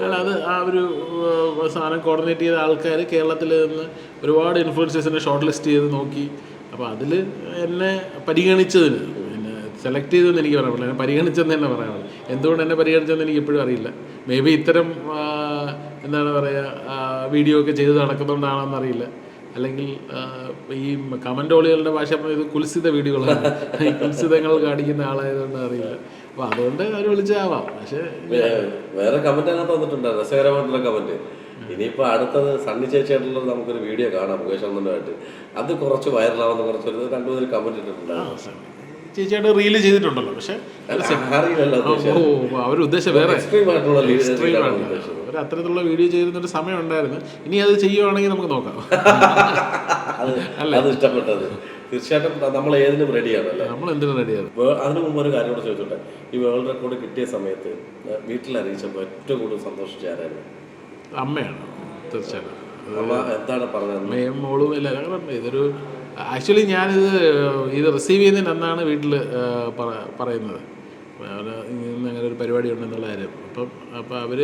അല്ല, അത് ആ ഒരു സാധനം കോർഡിനേറ്റ് ചെയ്ത ആൾക്കാർ കേരളത്തിൽ നിന്ന് ഒരുപാട് ഇൻഫ്ലുവൻസേഴ്സിനെ ഷോർട്ട് ലിസ്റ്റ് ചെയ്ത് നോക്കി. അപ്പോൾ അതിൽ എന്നെ പരിഗണിച്ചതിന് പിന്നെ സെലക്ട് ചെയ്തതെന്ന് എനിക്ക് പറയാൻ പറ്റില്ല, എന്നെ പരിഗണിച്ചതെന്ന് തന്നെ പറയാനുള്ളൂ. എന്തുകൊണ്ട് എന്നെ പരിഗണിച്ചതെന്ന് എനിക്ക് ഇപ്പോഴും അറിയില്ല. മേ ബി ഇത്തരം എന്താണ് പറയുക വീഡിയോ ഒക്കെ ചെയ്ത് നടക്കുന്നുകൊണ്ടാണെന്നറിയില്ല. അല്ലെങ്കിൽ ഈ കമൻറ്റോളികളുടെ ഭാഷ ഇത് കുൽസിത വീഡിയോകളാണ്. ഈ കുൽസിതങ്ങൾ കാണിക്കുന്ന ആളായതുകൊണ്ട് അറിയില്ല. അപ്പോൾ അതുകൊണ്ട് അവർ വിളിച്ചാവാം. പക്ഷേ വേറെ കമന്റ് അതിനകത്ത് വന്നിട്ടുണ്ട്, രസകരമായിട്ടുള്ള കമന്റ്. ഇനിയിപ്പോൾ അടുത്തത് സണ്ണി ചേച്ചിയായിട്ടുള്ള നമുക്കൊരു വീഡിയോ കാണാം മുകേഷ് അണ്ണനുമായിട്ട്. അത് കുറച്ച് വൈറലാവുന്ന കുറച്ചൊരു 2-3 കമന്റ് ഇട്ടിട്ടുണ്ടായിരുന്നു. ചേച്ചിയായിട്ട് റീല് ചെയ്തിട്ടുണ്ടല്ലോ. പക്ഷെ അവർ ഉദ്ദേശം വേറെ ഒരു അത്തരത്തിലുള്ള വീഡിയോ ചെയ്യുന്നൊരു സമയം ഉണ്ടായിരുന്നു. ഇനി അത് ചെയ്യുവാണെങ്കിൽ നമുക്ക് നോക്കാം. അത് ഇഷ്ടപ്പെട്ടത് തീർച്ചയായിട്ടും നമ്മൾ ഏതിനും റെഡിയാണ്. നമ്മൾ എന്തിനും റെഡിയാണ്. അതിനു മുമ്പ് ഒരു കാര്യം കൂടെ ചോദിച്ചോട്ടെ, ഈ വേൾഡ് റെക്കോർഡ് കിട്ടിയ സമയത്ത് വീട്ടിൽ അറിയിച്ചപ്പോൾ ഏറ്റവും കൂടുതൽ സന്തോഷിച്ചായിരുന്നു? അമ്മയാണ് തീർച്ചയായിട്ടും. അമ്മ എന്താണ് പറഞ്ഞത്? അമ്മയും മോളും ഇല്ല. കാരണം ഇതൊരു ആക്ച്വലി ഇത് റിസീവ് ചെയ്യുന്നതിന് അന്നാണ് വീട്ടിൽ പറയുന്നത് അങ്ങനെ ഒരു പരിപാടി ഉണ്ടെന്നുള്ള കാര്യം. അപ്പോൾ അവർ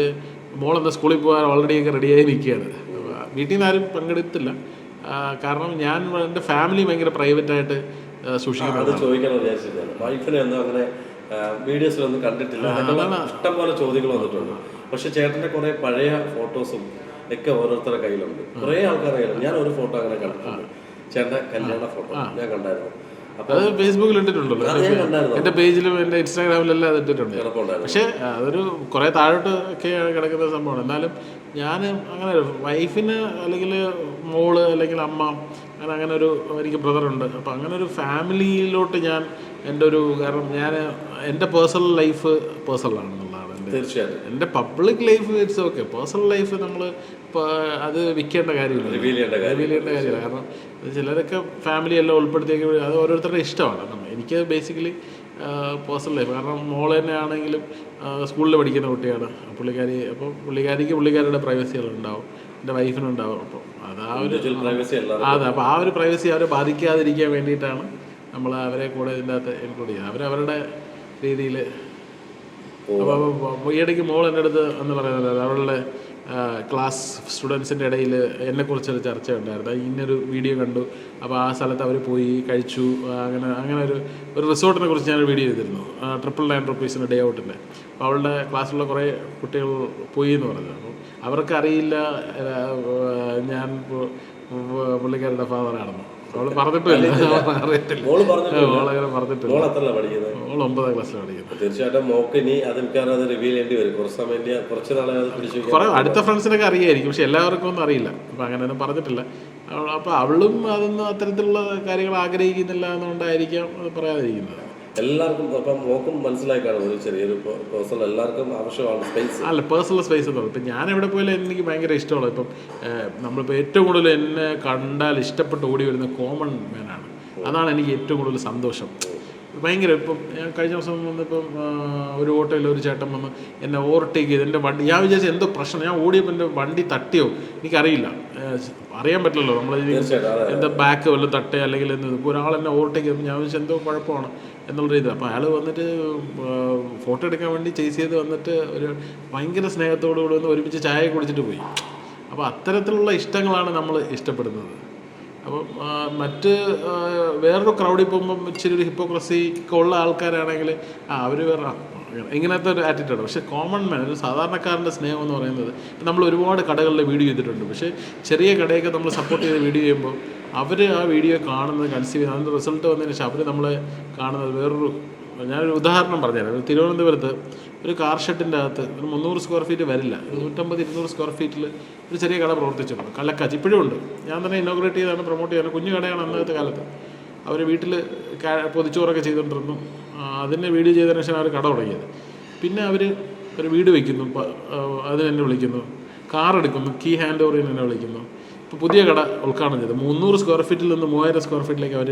മോളെന്താ സ്കൂളിൽ പോകാൻ ഓൾറെഡി ഒക്കെ റെഡിയായി നിൽക്കുകയാണ്. വീട്ടിൽ നിന്ന് ആരും പങ്കെടുത്തില്ല. കാരണം ഞാൻ എൻ്റെ ഫാമിലി ഭയങ്കര പ്രൈവറ്റായിട്ട് സൂക്ഷിക്കുന്നത്. ചോദിക്കണം വിചാരിച്ചിട്ടാണ്. വൈഫിനെ ഒന്നും അങ്ങനെ വീഡിയോസിലൊന്നും കണ്ടിട്ടില്ല. ഇഷ്ടംപോലെ ചോദ്യങ്ങൾ വന്നിട്ടുണ്ട്. പക്ഷെ ചേട്ടൻ്റെ കുറേ പഴയ ഫോട്ടോസും ഒക്കെ ഓരോരുത്തരുടെ കയ്യിലുണ്ട്, കുറേ ആൾക്കാരുടെ കയ്യിലുണ്ട്. ഞാൻ ഒരു ഫോട്ടോ അങ്ങനെ കണ്ടിട്ടുണ്ട്, ചേട്ടൻ്റെ കല്യാണ ഫോട്ടോ ഞാൻ കണ്ടായിരുന്നു. അത് ഫേസ്ബുക്കിൽ ഇട്ടിട്ടുണ്ടല്ലോ, എൻ്റെ പേജിലും എൻ്റെ ഇൻസ്റ്റാഗ്രാമിലെല്ലാം അത് ഇട്ടിട്ടുണ്ട്. പക്ഷേ അതൊരു കുറേ താഴോട്ട് ഒക്കെ കിടക്കുന്ന സംഭവമാണ്. എന്നാലും ഞാൻ അങ്ങനെ വൈഫിന് അല്ലെങ്കിൽ മോള് അല്ലെങ്കിൽ അമ്മ അങ്ങനെ ഒരു എനിക്ക് ബ്രദറുണ്ട്. അപ്പോൾ അങ്ങനെ ഒരു ഫാമിലിയിലോട്ട് ഞാൻ കാരണം ഞാൻ എൻ്റെ പേഴ്സണൽ ലൈഫ് പേഴ്സണലാണെന്നുള്ളതാണ്. തീർച്ചയായിട്ടും എൻ്റെ public life it's okay. Personal life നമ്മൾ അത് വിൽക്കേണ്ട കാര്യമില്ല, റിവീൽ ചെയ്യേണ്ട കാര്യമില്ല. കാരണം ചിലരൊക്കെ ഫാമിലി എല്ലാം ഉൾപ്പെടുത്തിയേക്ക് അത് ഓരോരുത്തരുടെ ഇഷ്ടമാണ്. എനിക്ക് ബേസിക്കലി പേഴ്സണൽ ലൈഫ്, കാരണം മോൾ തന്നെ ആണെങ്കിലും സ്കൂളിൽ പഠിക്കുന്ന കുട്ടിയാണ് പുള്ളിക്കാരി. അപ്പോൾ പുള്ളിക്കാരുടെ പ്രൈവസികളുണ്ടാവും, എൻ്റെ വൈഫിനുണ്ടാവും. അപ്പോൾ അതെ, അപ്പോൾ ആ ഒരു പ്രൈവസി അവരെ ബാധിക്കാതിരിക്കാൻ വേണ്ടിയിട്ടാണ് നമ്മൾ അവരെ കൂടെ ഇതിൻ്റെ അകത്ത് ഇൻക്ലൂഡ് ചെയ്യുന്നത്. അവരവരുടെ രീതിയിൽ. അപ്പോൾ ഈയിടയ്ക്ക് മോൾ എൻ്റെ അടുത്ത് എന്ന് പറയുന്നത് അവളുടെ ക്ലാസ് സ്റ്റുഡൻസിൻ്റെ ഇടയിൽ എന്നെക്കുറിച്ചൊരു ചർച്ച ഉണ്ടായിരുന്നു. ഇന്നൊരു വീഡിയോ കണ്ടു, അപ്പോൾ ആ സ്ഥലത്ത് അവർ പോയി കഴിച്ചു, അങ്ങനെ ഒരു റിസോർട്ടിനെ കുറിച്ച് ഞാനൊരു വീഡിയോ ചെയ്തിരുന്നു, 999 rupees ഡേ ഔട്ടിൻ്റെ. അപ്പോൾ അവളുടെ ക്ലാസ്സിലുള്ള കുറേ കുട്ടികൾ പോയി എന്ന് പറഞ്ഞത്. അപ്പോൾ അവർക്കറിയില്ല ഞാൻ പുള്ളിക്കാരുടെ ഫാദറാണെന്ന്. അവള് പറഞ്ഞിട്ടില്ല, അറിയത്തില്ല. മോള് പറഞ്ഞിട്ടില്ല. മോള് 9ാം ക്ലാസ്സിൽ പഠിക്കുന്നത്. തീർച്ചയായിട്ടും മോക്ക് ഇനി അത് റിവീൽ ചെയ്യേണ്ടി വരും. കുറച്ച് നാളെ കുറെ അടുത്ത ഫ്രണ്ട്സിനൊക്കെ അറിയായിരിക്കും, പക്ഷെ എല്ലാവർക്കും ഒന്നും അറിയില്ല. അപ്പം അങ്ങനെയൊന്നും പറഞ്ഞിട്ടില്ല. അപ്പോൾ അവളും അതൊന്നും അത്തരത്തിലുള്ള കാര്യങ്ങൾ ആഗ്രഹിക്കുന്നില്ല എന്നുകൊണ്ടായിരിക്കാം അത് പറയാതിരിക്കുന്നത്. എല്ലാവർക്കും അപ്പം മോക്കും മനസ്സിലായി കാണും ഒരു ചെറിയൊരു പേഴ്സണൽ എല്ലാവർക്കും ആവശ്യമാണ് സ്പേസ്. അല്ല, പേഴ്സണൽ സ്പേസ് എന്ന് പറയും. ഇപ്പം ഞാൻ എവിടെ പോയാലും എനിക്ക് ഭയങ്കര ഇഷ്ടമുള്ളത്, ഇപ്പം നമ്മളിപ്പോൾ ഏറ്റവും കൂടുതൽ എന്നെ കണ്ടാൽ ഇഷ്ടപ്പെട്ട് ഓടി വരുന്ന കോമൺ മാനാണ്. അതാണ് എനിക്ക് ഏറ്റവും കൂടുതൽ സന്തോഷം. ഭയങ്കര. ഇപ്പം ഞാൻ കഴിഞ്ഞ ദിവസം വന്നിപ്പം ഒരു ഓട്ടോയിൽ ഒരു ചേട്ടൻ വന്ന് എന്നെ ഓവർടേക്ക് ചെയ്ത് എൻ്റെ വണ്ടി, ഞാൻ വിചാരിച്ചു എന്തോ പ്രശ്നം, ഞാൻ ഓടിയപ്പോൾ എൻ്റെ വണ്ടി തട്ടിയോ എനിക്കറിയില്ല, അറിയാൻ പറ്റില്ലല്ലോ നമ്മൾ എന്താ ബാക്ക് വല്ലതും തട്ടേ അല്ലെങ്കിൽ എന്ത്. ഇപ്പോൾ ഒരാൾ എന്നെ ഓവർടേക്ക് ചെയ്തപ്പോൾ ഞാൻ വിചാരിച്ചു എന്തോ കുഴപ്പമാണ് എന്നുള്ള രീതി. അപ്പോൾ അയാൾ വന്നിട്ട് ഫോട്ടോ എടുക്കാൻ വേണ്ടി ചേസ് ചെയ്ത് വന്നിട്ട് ഒരു ഭയങ്കര സ്നേഹത്തോടു കൂടി വന്ന് ഒരുമിച്ച് ചായ കുടിച്ചിട്ട് പോയി. അപ്പോൾ അത്തരത്തിലുള്ള ഇഷ്ടങ്ങളാണ് നമ്മൾ ഇഷ്ടപ്പെടുന്നത്. അപ്പം മറ്റ് വേറൊരു ക്രൗഡിൽ പോകുമ്പം ഇച്ചിരി ഒരു ഹിപ്പോക്രസി ഒക്കെ ഉള്ള ആൾക്കാരാണെങ്കിൽ അവർ വേറെ ഇങ്ങനത്തെ ഒരു ആറ്റിറ്റ്യൂഡ്. പക്ഷേ കോമൺ മാൻ, ഒരു സാധാരണക്കാരൻ്റെ സ്നേഹം എന്ന് പറയുന്നത്, നമ്മൾ ഒരുപാട് കടകളിൽ വീഡിയോ ചെയ്തിട്ടുണ്ട്. പക്ഷേ ചെറിയ കടയൊക്കെ നമ്മൾ സപ്പോർട്ട് ചെയ്ത് വീഡിയോ ചെയ്യുമ്പോൾ അവർ ആ വീഡിയോ കാണുന്നത്, കൺസീവ് ചെയ്യുന്നത്, അതിൻ്റെ റിസൾട്ട് വന്നതിന് ശേഷം അവർ നമ്മളെ കാണുന്നത് വേറൊരു. ഞാനൊരു ഉദാഹരണം പറഞ്ഞുതരാം. തിരുവനന്തപുരത്ത് ഒരു കാർ ഷെഡിൻ്റെ അകത്ത് ഒരു 300 സ്ക്വയർ ഫീറ്റ് വരില്ല, 150-200 സ്ക്വയർ ഫീറ്റിൽ ഒരു ചെറിയ കട പ്രവർത്തിച്ചിട്ടുണ്ട്. കല്ലക്കാച്ചി ഇപ്പോഴും ഉണ്ട്. ഞാൻ തന്നെ ഇനോഗ്രേറ്റ് ചെയ്താണ്, പ്രൊമോട്ട് ചെയ്താണ്. കുഞ്ഞു കടയാണ് അന്നത്തെ കാലത്ത്. അവർ വീട്ടിൽ പൊതിച്ചോറൊക്കെ ചെയ്തുകൊണ്ടിരുന്നു. അതിനെ വീഡിയോ ചെയ്തതിനു ശേഷം അവർ കട തുടങ്ങിയത്. പിന്നെ അവർ ഒരു വീട് വയ്ക്കുന്നു, അതിന് എന്നെ വിളിക്കുന്നു. കാർ എടുക്കുന്നു, കീ ഹാൻഡ് ഓവർ ചെയ്യുന്ന എന്നെ വിളിക്കുന്നു. ഇപ്പോൾ പുതിയ കട ഉദ്ഘാടനം ചെയ്തു. 300 സ്ക്വയർ ഫീറ്റിൽ നിന്ന് 3000 സ്ക്വയർ ഫീറ്റിലേക്ക് അവർ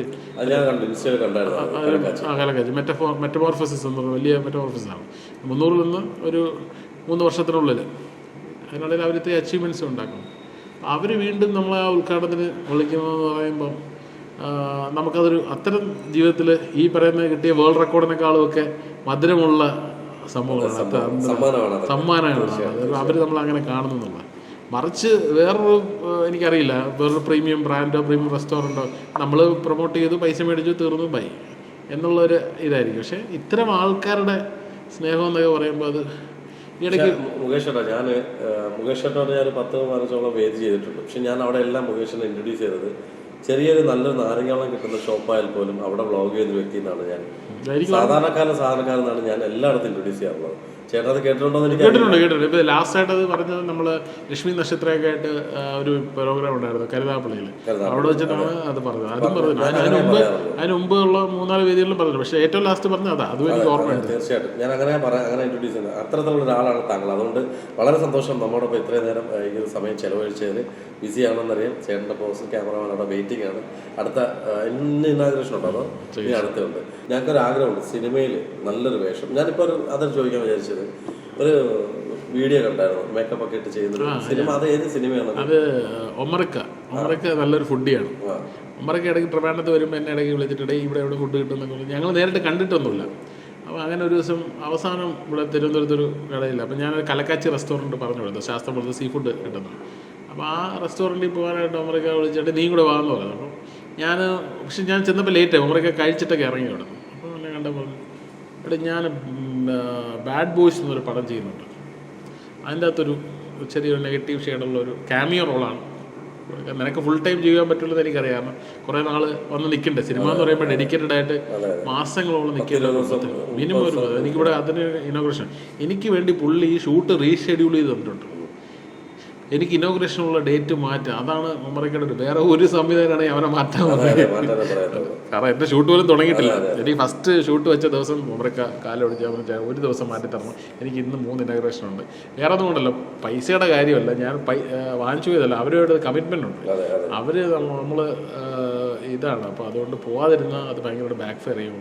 കലക്കാച്ചി മെറ്റമോർഫസിസ് എന്ന് പറഞ്ഞ വലിയ മെറ്റമോർഫസിസാണ്. 300 നിന്ന് ഒരു 3 വർഷത്തിനുള്ളിൽ അതിനുള്ളിൽ അവരത്തെ അച്ചീവ്മെൻറ്റ്സ് ഉണ്ടാക്കണം. അവർ വീണ്ടും നമ്മളെ ആ ഉദ്ഘാടനത്തിന് വിളിക്കുന്നതെന്ന് പറയുമ്പം നമുക്കതൊരു അത്തരം ജീവിതത്തിൽ ഈ പറയുന്ന കിട്ടിയ വേൾഡ് റെക്കോർഡിനേക്കാളുമൊക്കെ മധുരമുള്ള സംഭവങ്ങളാണ്, സമ്മാനങ്ങളാണ്. അവർ നമ്മളങ്ങനെ കാണുന്നുള്ള. മറിച്ച് വേറൊരു എനിക്കറിയില്ല, വേറൊരു പ്രീമിയം ബ്രാൻഡോ പ്രീമിയം റെസ്റ്റോറൻറ്റോ നമ്മൾ പ്രൊമോട്ട് ചെയ്തു, പൈസ മേടിച്ചു, തീർന്നു, ബൈ എന്നുള്ളൊരു ഇതായിരിക്കും. പക്ഷേ ഇത്തരം ആൾക്കാരുടെ സ്നേഹം എന്നൊക്കെ പറയുമ്പോൾ അത് ഇടയ്ക്ക് മുകേഷ് ഏട്ടാ, മുകേഷ് ഏട്ടനോട് ഞാൻ 10-15 വേദി ചെയ്തിട്ടുണ്ട്. പക്ഷെ ഞാൻ അവിടെ എല്ലാം മുകേഷിനെ ഇൻട്രൊഡ്യൂസ് ചെയ്തത് ചെറിയൊരു നല്ലൊരു നാരങ്ങാവെള്ളം കിട്ടുന്ന ഷോപ്പായാൽ പോലും അവിടെ വ്ളോഗ് ചെയ്തൊരു വ്യക്തി എന്നാണ് ഞാൻ. സാധാരണക്കാരെന്നാണ് ഞാൻ എല്ലായിടത്തും ഇൻട്രൊഡ്യൂസ് ചെയ്യാറുള്ളത്. ചേട്ടൻ അത് കേട്ടിട്ടുണ്ടോ? കേട്ടിട്ടുണ്ട്. ഇപ്പൊ ലാസ്റ്റ് ആയിട്ട് അത് പറഞ്ഞത് നമ്മള് ലക്ഷ്മി നക്ഷത്രമൊക്കെ ആയിട്ട് ഒരു പ്രോഗ്രാം ഉണ്ടായിരുന്നു കരുതാപ്പള്ളിയിൽ. അവിടെ വെച്ചിട്ടാണ് അത് പറഞ്ഞത്. അതും പറഞ്ഞു അതിന് മുമ്പ് ഉള്ള 3-4 വേദികളിലും പറഞ്ഞു. പക്ഷെ ഏറ്റവും ലാസ്റ്റ് പറഞ്ഞത് അതാ, അതും എനിക്ക് ഓർമ്മയുണ്ട്. തീർച്ചയായിട്ടും ഞാൻ അങ്ങനെ ഇൻട്രൊഡ്യൂസ് ചെയ്യുന്നത്. അത്തരത്തിലുള്ള ഒരാളാണ് താങ്കൾ. അതുകൊണ്ട് വളരെ സന്തോഷം നമ്മോടൊപ്പം ഇത്രയും നേരം ഈ ഒരു സമയം ചെലവഴിച്ചതിൽ. ബിസി ആണെന്നറിയാം. ചേട്ടൻ്റെ പോസ്റ്റ് ക്യാമറമാൻ അവിടെ വെയിറ്റിംഗ് ആണ്. അടുത്ത ഇനാഗ്രേഷൻ ഉണ്ടോ അതോ ഇനി അടുത്തുണ്ട്? ഞങ്ങൾക്കൊരു ആഗ്രഹമുണ്ട് സിനിമയിൽ നല്ലൊരു വേഷം. ഞാനിപ്പോൾ അതൊരു ചോദിക്കാൻ വിചാരിച്ചത്, ഒരു വീഡിയോ കണ്ടായിരുന്നു മേക്കപ്പ് ഒക്കെ ഇട്ട് ചെയ്യുന്നത് സിനിമ. അത് ഏത് സിനിമയാണ്? അത് ഒമറക്ക നല്ലൊരു ഫുഡിയാണ്. ഒമറക്ക ഇടയ്ക്ക് ട്രിവാൻഡ്രത്ത് വരുമ്പോൾ എന്നെ ഇടയ്ക്ക് വിളിച്ചിട്ട് ഇവിടെ എവിടെ ഫുഡ് കിട്ടുന്നൊക്കെ ഞങ്ങൾ നേരിട്ട് കണ്ടിട്ടൊന്നുമില്ല. അപ്പോൾ അങ്ങനെ ഒരു ദിവസം അവസാനം ഇവിടെ തിരുവനന്തപുരത്തൊരു കടയില്ല. അപ്പോൾ ഞാനൊരു കലക്കാച്ചി റെസ്റ്റോറൻറ്റ് പറഞ്ഞു കൊടുത്തു, ശാസ്ത്രപുരത്ത് സീ ഫുഡ് കിട്ടുന്നു. അപ്പോൾ ആ റെസ്റ്റോറൻറ്റിൽ പോകാനായിട്ട് ഒമറക്ക വിളിച്ചിട്ട് നീ കൂടെ വാങ്ങുന്നു പറഞ്ഞു. അപ്പോൾ ഞാൻ ചെന്നപ്പോൾ ലേറ്റായി. ഒമറക്ക കഴിച്ചിട്ടൊക്കെ ഇറങ്ങി വിടുന്നു. അപ്പോൾ എന്നെ കണ്ടപ്പോൾ ഇവിടെ ഞാൻ ബാഡ് ബോയ്സ് എന്നൊരു പടം ചെയ്യുന്നുണ്ട്. അതിൻ്റെ അകത്തൊരു ചെറിയൊരു നെഗറ്റീവ് ഷെയ്ഡുള്ള ഒരു ക്യാമിയോ റോളാണ്. നിനക്ക് ഫുൾ ടൈം ചെയ്യാൻ പറ്റുള്ളൂ എന്ന് എനിക്കറിയാം. കുറേ നാൾ വന്ന് നിൽക്കണ്ടേ. സിനിമ എന്ന് പറയുമ്പോൾ ഡെഡിക്കേറ്റഡ് ആയിട്ട് മാസങ്ങളോളം നിൽക്കില്ല, മിനിമം ഒരു. എനിക്കിവിടെ അതിന് ഇനോഗ്രേഷൻ എനിക്ക് വേണ്ടി പുള്ളി ഈ ഷൂട്ട് റീഷെഡ്യൂൾ ചെയ്ത് തന്നിട്ടുണ്ട്. എനിക്ക് ഇനോഗ്രേഷനുള്ള ഡേറ്റ് മാറ്റാം. അതാണ് ഒമറക്കയുടെ വേറെ ഒരു സംവിധാനമാണെങ്കിൽ അവനെ മാറ്റാൻ പറഞ്ഞത്. കാരണം എൻ്റെ ഷൂട്ട് പോലും തുടങ്ങിയിട്ടില്ല. എനിക്ക് ഫസ്റ്റ് ഷൂട്ട് വെച്ച ദിവസം ഒമറക്ക കാലൊടിച്ച് അവന് ഒരു ദിവസം മാറ്റി തരണം, എനിക്ക് ഇന്ന് 3 ഇനോഗ്രേഷൻ ഉണ്ട്. വേറെ ഒന്നും കൊണ്ടല്ലോ, പൈസയുടെ കാര്യമല്ല, ഞാൻ വാങ്ങിച്ചു പോയതല്ല, അവരോട് കമ്മിറ്റ്മെൻ്റ് ഉണ്ട്. അവർ നമ്മൾ ഇതാണ്. അപ്പോൾ അതുകൊണ്ട് പോകാതിരുന്നാൽ അത് ഭയങ്കര ബാക്ക് ഫെയർ ചെയ്യും,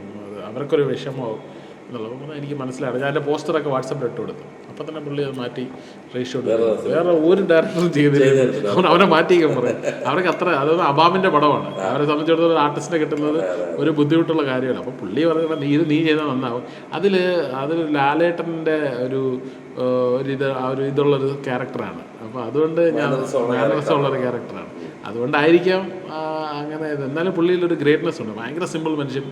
അവർക്കൊരു വിഷമമാവും എന്നുള്ളത് എനിക്ക് മനസ്സിലാണ്. ഞാൻ എൻ്റെ പോസ്റ്ററൊക്കെ വാട്സപ്പിൽ ഇട്ട് കൊടുത്തു. അപ്പം തന്നെ പുള്ളി അത് മാറ്റി റീഷൂട്ട്. വേറെ ഒരു ഡയറക്ടറും ചെയ്തില്ല, അവനെ മാറ്റിക്കാൻ പറയും. അവർക്ക് അത്ര അതൊന്നും അബാമിൻ്റെ പടമാണ്. അവരെ സംബന്ധിച്ചിടത്തോളം ആർട്ടിസ്റ്റിനെ കിട്ടുന്നത് ഒരു ബുദ്ധിമുട്ടുള്ള കാര്യമല്ല. അപ്പോൾ പുള്ളി പറഞ്ഞാൽ നീ ചെയ്താൽ നന്നാവും. അതിൽ ലാലേട്ടൻ്റെ ഒരു ഇതുള്ളൊരു ക്യാരക്ടറാണ്. അപ്പോൾ അതുകൊണ്ട് മാനരസമുള്ളൊരു ക്യാരക്ടറാണ്. അതുകൊണ്ടായിരിക്കാം അങ്ങനെ. എന്നാലും പുള്ളിയിലൊരു ഗ്രേറ്റ്നെസ് ഉണ്ട്. ഭയങ്കര സിമ്പിൾ മനുഷ്യൻ.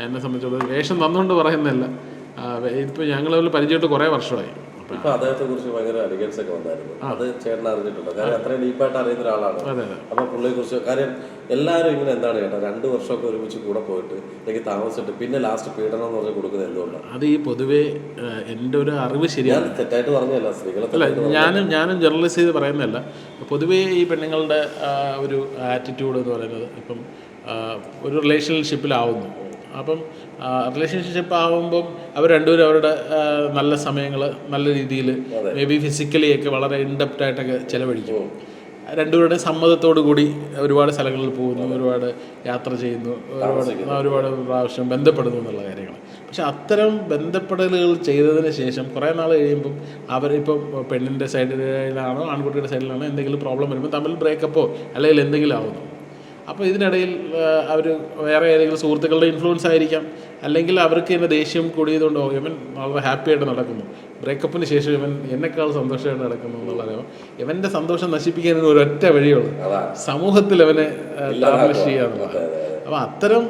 എന്നെ സംബന്ധിച്ചിടത്തോളം വേഷം തന്നുകൊണ്ട് പറയുന്നില്ല. ഇപ്പോൾ ഞങ്ങൾ പരിചയമായിട്ട് കുറേ വർഷമായി. ഇപ്പൊ അദ്ദേഹത്തെ കുറിച്ച് ഭയങ്കര അലിഗൻസ് ഒക്കെ വന്നായിരുന്നു. അത് ചേട്ടൻ അറിഞ്ഞിട്ടുണ്ട്. കാര്യം അത്രയും ഡീപ്പായിട്ട് അറിയുന്ന ഒരാളാണ്. അപ്പൊ പുള്ളിയെ കുറിച്ച് കാര്യം എല്ലാവരും ഇങ്ങനെ എന്താണ് ചേട്ടാ 2 വർഷമൊക്കെ ഒരുമിച്ച് കൂടെ പോയിട്ട് എനിക്ക് താമസിച്ചിട്ട് പിന്നെ ലാസ്റ്റ് പീഡനം എന്ന് പറഞ്ഞ് കൊടുക്കുന്നത് എന്തുകൊണ്ടാണ്? അത് ഈ പൊതുവേ എൻ്റെ ഒരു അറിവ് ശരിയാണ്, തെറ്റായിട്ട് പറഞ്ഞല്ല, സ്ത്രീകളെ ഞാനും ജനറലൈസ് ചെയ്ത് പറയുന്നതല്ല. പൊതുവേ ഈ പെണ്ണുങ്ങളുടെ ഒരു ആറ്റിറ്റ്യൂഡ് എന്ന് പറയുന്നത്, ഇപ്പം ഒരു റിലേഷൻഷിപ്പിലാവുന്നു. അപ്പം റിലേഷൻഷിപ്പ് ആകുമ്പം അവർ രണ്ടുപേരും അവരുടെ നല്ല സമയങ്ങൾ നല്ല രീതിയിൽ മേ ബി ഫിസിക്കലി ഒക്കെ വളരെ ഇൻഡെപ്റ്റ് ആയിട്ടൊക്കെ ചിലവഴിക്കും. രണ്ടുപേരുടെയും സമ്മതത്തോടു കൂടി ഒരുപാട് സ്ഥലങ്ങളിൽ പോകുന്നു, ഒരുപാട് യാത്ര ചെയ്യുന്നു, ഒരുപാട് പ്രാവശ്യം ബന്ധപ്പെടുന്നു എന്നുള്ള കാര്യങ്ങൾ. പക്ഷെ അത്തരം ബന്ധപ്പെടലുകൾ ചെയ്തതിന് ശേഷം കുറേ നാൾ കഴിയുമ്പം അവരിപ്പം പെണ്ണിൻ്റെ സൈഡിലാണോ ആൺകുട്ടിയുടെ സൈഡിലാണോ എന്തെങ്കിലും പ്രോബ്ലം വരുമ്പോൾ തമ്മിൽ ബ്രേക്കപ്പോ അല്ലെങ്കിൽ എന്തെങ്കിലും ആവുന്നു. അപ്പോൾ ഇതിനിടയിൽ അവർ വേറെ ഏതെങ്കിലും സുഹൃത്തുക്കളുടെ ഇൻഫ്ലുവൻസ് ആയിരിക്കാം, അല്ലെങ്കിൽ അവർക്ക് തന്നെ ദേഷ്യം കൂടിയതുകൊണ്ടോ ഇവൻ വളരെ ഹാപ്പി ആയിട്ട് നടക്കുന്നു, ബ്രേക്കപ്പിന് ശേഷം ഇവൻ എന്നെക്കാൾ സന്തോഷമായിട്ട് നടക്കുന്നു എന്നുള്ളതോ ഇവൻ്റെ സന്തോഷം നശിപ്പിക്കാൻ ഒരൊറ്റ വഴിയുള്ളൂ, സമൂഹത്തിൽ അവനെ ടാബ്ലിഷ് ചെയ്യുക എന്നുള്ളത്. അപ്പോൾ അത്തരം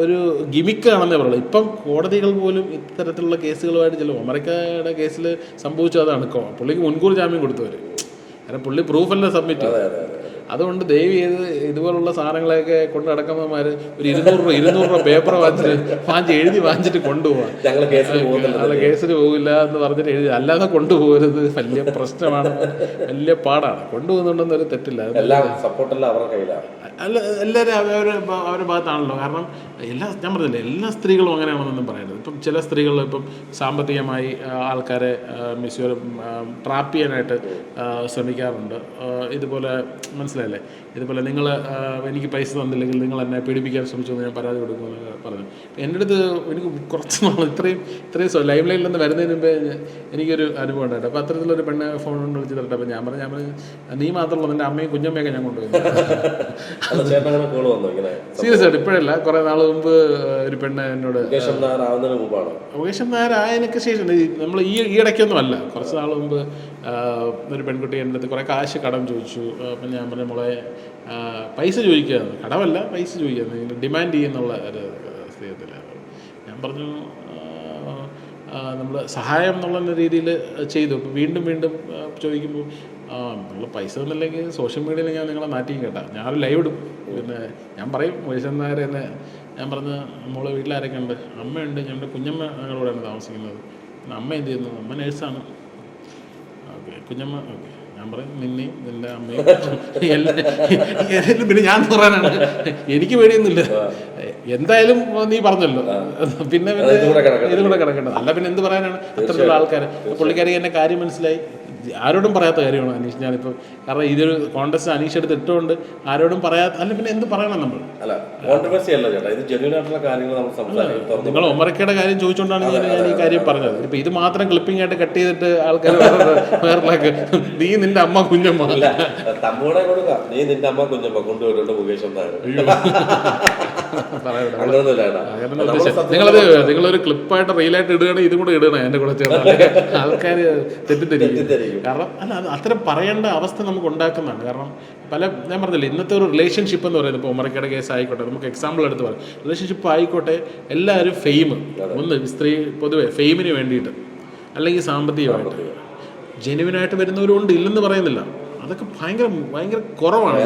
ഒരു ഗിമിക്കാണെന്നേ പറയുള്ളൂ. ഇപ്പം കോടതികൾ പോലും ഇത്തരത്തിലുള്ള കേസുകളുമായിട്ട് ചെല്ലും. അമേരിക്കയുടെ കേസിൽ സംഭവിച്ചത് അതാണ്. പുള്ളിക്ക് മുൻകൂർ ജാമ്യം കൊടുത്തവർ, കാരണം പുള്ളി പ്രൂഫല്ല സബ്മിറ്റ് ചെയ്തു. അതുകൊണ്ട് ദയവ് ചെയ്ത് ഇതുപോലുള്ള സാധനങ്ങളൊക്കെ കൊണ്ട് നടക്കുന്നവന്മാർ ഒരു 200 രൂപ പേപ്പർ വാങ്ങിച്ചിട്ട് കൊണ്ടുപോകാം. ഞങ്ങളെ കേസിന് പോകില്ല എന്ന് പറഞ്ഞിട്ട് എഴുതി, അല്ലാതെ കൊണ്ടുപോകരുത്. വലിയ പ്രശ്നമാണ്, വലിയ പാടാണ്. കൊണ്ടുപോകുന്നുണ്ടെന്നൊരു തെറ്റില്ല. അല്ല, എല്ലാവരും അവരുടെ ഭാഗത്താണല്ലോ. കാരണം ഞാൻ പറഞ്ഞില്ലേ, എല്ലാ സ്ത്രീകളും അങ്ങനെയാണെന്നൊന്നും പറയരുത്. ഇപ്പം ചില സ്ത്രീകൾ ഇപ്പം സാമ്പത്തികമായി ആൾക്കാരെ ട്രാപ്പ് ചെയ്യാനായിട്ട് ശ്രമിക്കാറുണ്ട്. ഇതുപോലെ മനസ്സിലായില്ലേ, ഇതുപോലെ നിങ്ങൾ എനിക്ക് പൈസ തന്നില്ലെങ്കിൽ നിങ്ങൾ എന്നെ പീഡിപ്പിക്കാൻ ശ്രമിച്ചു എന്ന് ഞാൻ പരാതി കൊടുക്കുമെന്ന് പറഞ്ഞു. എൻ്റെ അടുത്ത് എനിക്ക് കുറച്ച് നാൾ ഇത്രയും ലൈവ് ലൈനിൽ നിന്ന് വരുന്നതിന് മുമ്പേ എനിക്കൊരു അനുഭവം ഉണ്ടായിട്ട്. അപ്പോൾ അത്തരത്തിലൊരു പെണ്ണെ ഫോൺ കൊണ്ട് വിളിച്ച് തരട്ടെ. അപ്പോൾ ഞാൻ പറഞ്ഞു നീ മാത്രമല്ല, നിൻ്റെ അമ്മയും കുഞ്ഞമ്മയൊക്കെ ഞാൻ കൊണ്ടുപോയി. സീരിയസ് ആയിട്ട് ഇപ്പോഴല്ല, കുറെ നാൾ മുമ്പ് ഒരു പെണ്ണ് എന്നോട്, മുകേഷ് നായർ ആയതിനൊക്കെ ശേഷം, നമ്മൾ ഈ ഇടയ്ക്കൊന്നും അല്ല, കുറച്ച് നാൾ മുമ്പ് ഒരു പെൺകുട്ടി എൻ്റെ അടുത്ത് കുറേ കാശ് കടം ചോദിച്ചു. അപ്പം ഞാൻ പറഞ്ഞ മോളെ പൈസ ചോദിക്കുകയാണ്, കടമല്ല പൈസ ചോദിക്കുകയാണ്, ഡിമാൻഡ് ചെയ്യുന്നുള്ള ഒരു സ്ഥിതിയിലാണ്. ഞാൻ പറഞ്ഞു നമ്മൾ സഹായം എന്നുള്ള രീതിയിൽ ചെയ്തു. അപ്പോൾ വീണ്ടും ചോദിക്കുമ്പോൾ നമ്മൾ പൈസ ഒന്നുമില്ലെങ്കിൽ സോഷ്യൽ മീഡിയയിൽ ഞാൻ നിങ്ങളെ നാട്ടിയും കേട്ടാ, ഞാനൊരു ലൈവ് ഇടും. പിന്നെ ഞാൻ പറയും മുകേഷ് നായർ എന്നെ, ഞാൻ പറഞ്ഞ മോളെ വീട്ടിലാരൊക്കെ ഉണ്ട്? അമ്മയുണ്ട്, ഞങ്ങളുടെ കുഞ്ഞമ്മ ഞങ്ങളോടാണ് താമസിക്കുന്നത്. അമ്മ എന്ത് ചെയ്യുന്നു? അമ്മ നേഴ്സാണ്. ഓക്കെ, കുഞ്ഞമ്മ ഓക്കെ. ഞാൻ പറയും നിന്നെയും നിൻ്റെ അമ്മയും പിന്നെ ഞാൻ പറയാനാണ്, എനിക്ക് പേടിയൊന്നുമില്ല. എന്തായാലും നീ പറഞ്ഞല്ലോ, പിന്നെ ഇതും കൂടെ കിടക്കേണ്ടത് അല്ല. പിന്നെ എന്ത് പറയാനാണ്? അത്തരത്തിലുള്ള ആൾക്കാർ. പുള്ളിക്കാരി എന്നെ കാര്യം മനസ്സിലായി. ആരോടും പറയാത്ത കാര്യമാണ് അനീഷ്. ഞാനിപ്പോൾ കാരണം ഇതൊരു കോൺടെസ്റ്റ് അനീഷ് എടുത്ത് ഇട്ടുകൊണ്ട് ആരോടും പറയാത്ത, അല്ല പിന്നെ എന്ത് പറയണം നമ്മൾ? നിങ്ങൾ ഒമറക്കയുടെ കാര്യം ചോദിച്ചുകൊണ്ടാണ് ഞാൻ ഈ കാര്യം പറഞ്ഞത്. ഇപ്പം ഇത് മാത്രം ക്ലിപ്പിംഗ് ആയിട്ട് കട്ട് ചെയ്തിട്ട് ആൾക്കാർ വേറെ നീ നിന്റെ അമ്മ കുഞ്ഞമ്മ നിങ്ങളൊരു ക്ലിപ്പായിട്ട് റീലായിട്ട് ഇടുകയാണെങ്കിൽ ഇതും കൂടെ ഇടണം എൻ്റെ കൂടെ ചേർന്ന്. ആൾക്കാർ തെറ്റിദ്ധരിക്കും. കാരണം അല്ല, അത് അത്തരം പറയേണ്ട അവസ്ഥ നമുക്ക് ഉണ്ടാക്കുന്നതാണ്. കാരണം ഞാൻ പറഞ്ഞില്ലേ, ഇന്നത്തെ ഒരു റിലേഷൻഷിപ്പ് എന്ന് പറയുന്നത്, ഇപ്പോൾ ഉമറക്കയുടെ കേസ് ആയിക്കോട്ടെ, നമുക്ക് എക്സാമ്പിൾ എടുത്ത് പറയാം. റിലേഷൻഷിപ്പ് ആയിക്കോട്ടെ, എല്ലാവരും സ്ത്രീ പൊതുവെ ഫെയിമിന് വേണ്ടിയിട്ട് അല്ലെങ്കിൽ സാമ്പത്തികമായിട്ട് ജെനുവിനായിട്ട് വരുന്നവരുണ്ട്, ഇല്ലെന്ന് പറയുന്നില്ല. അതൊക്കെ ഭയങ്കര കുറവാണ്.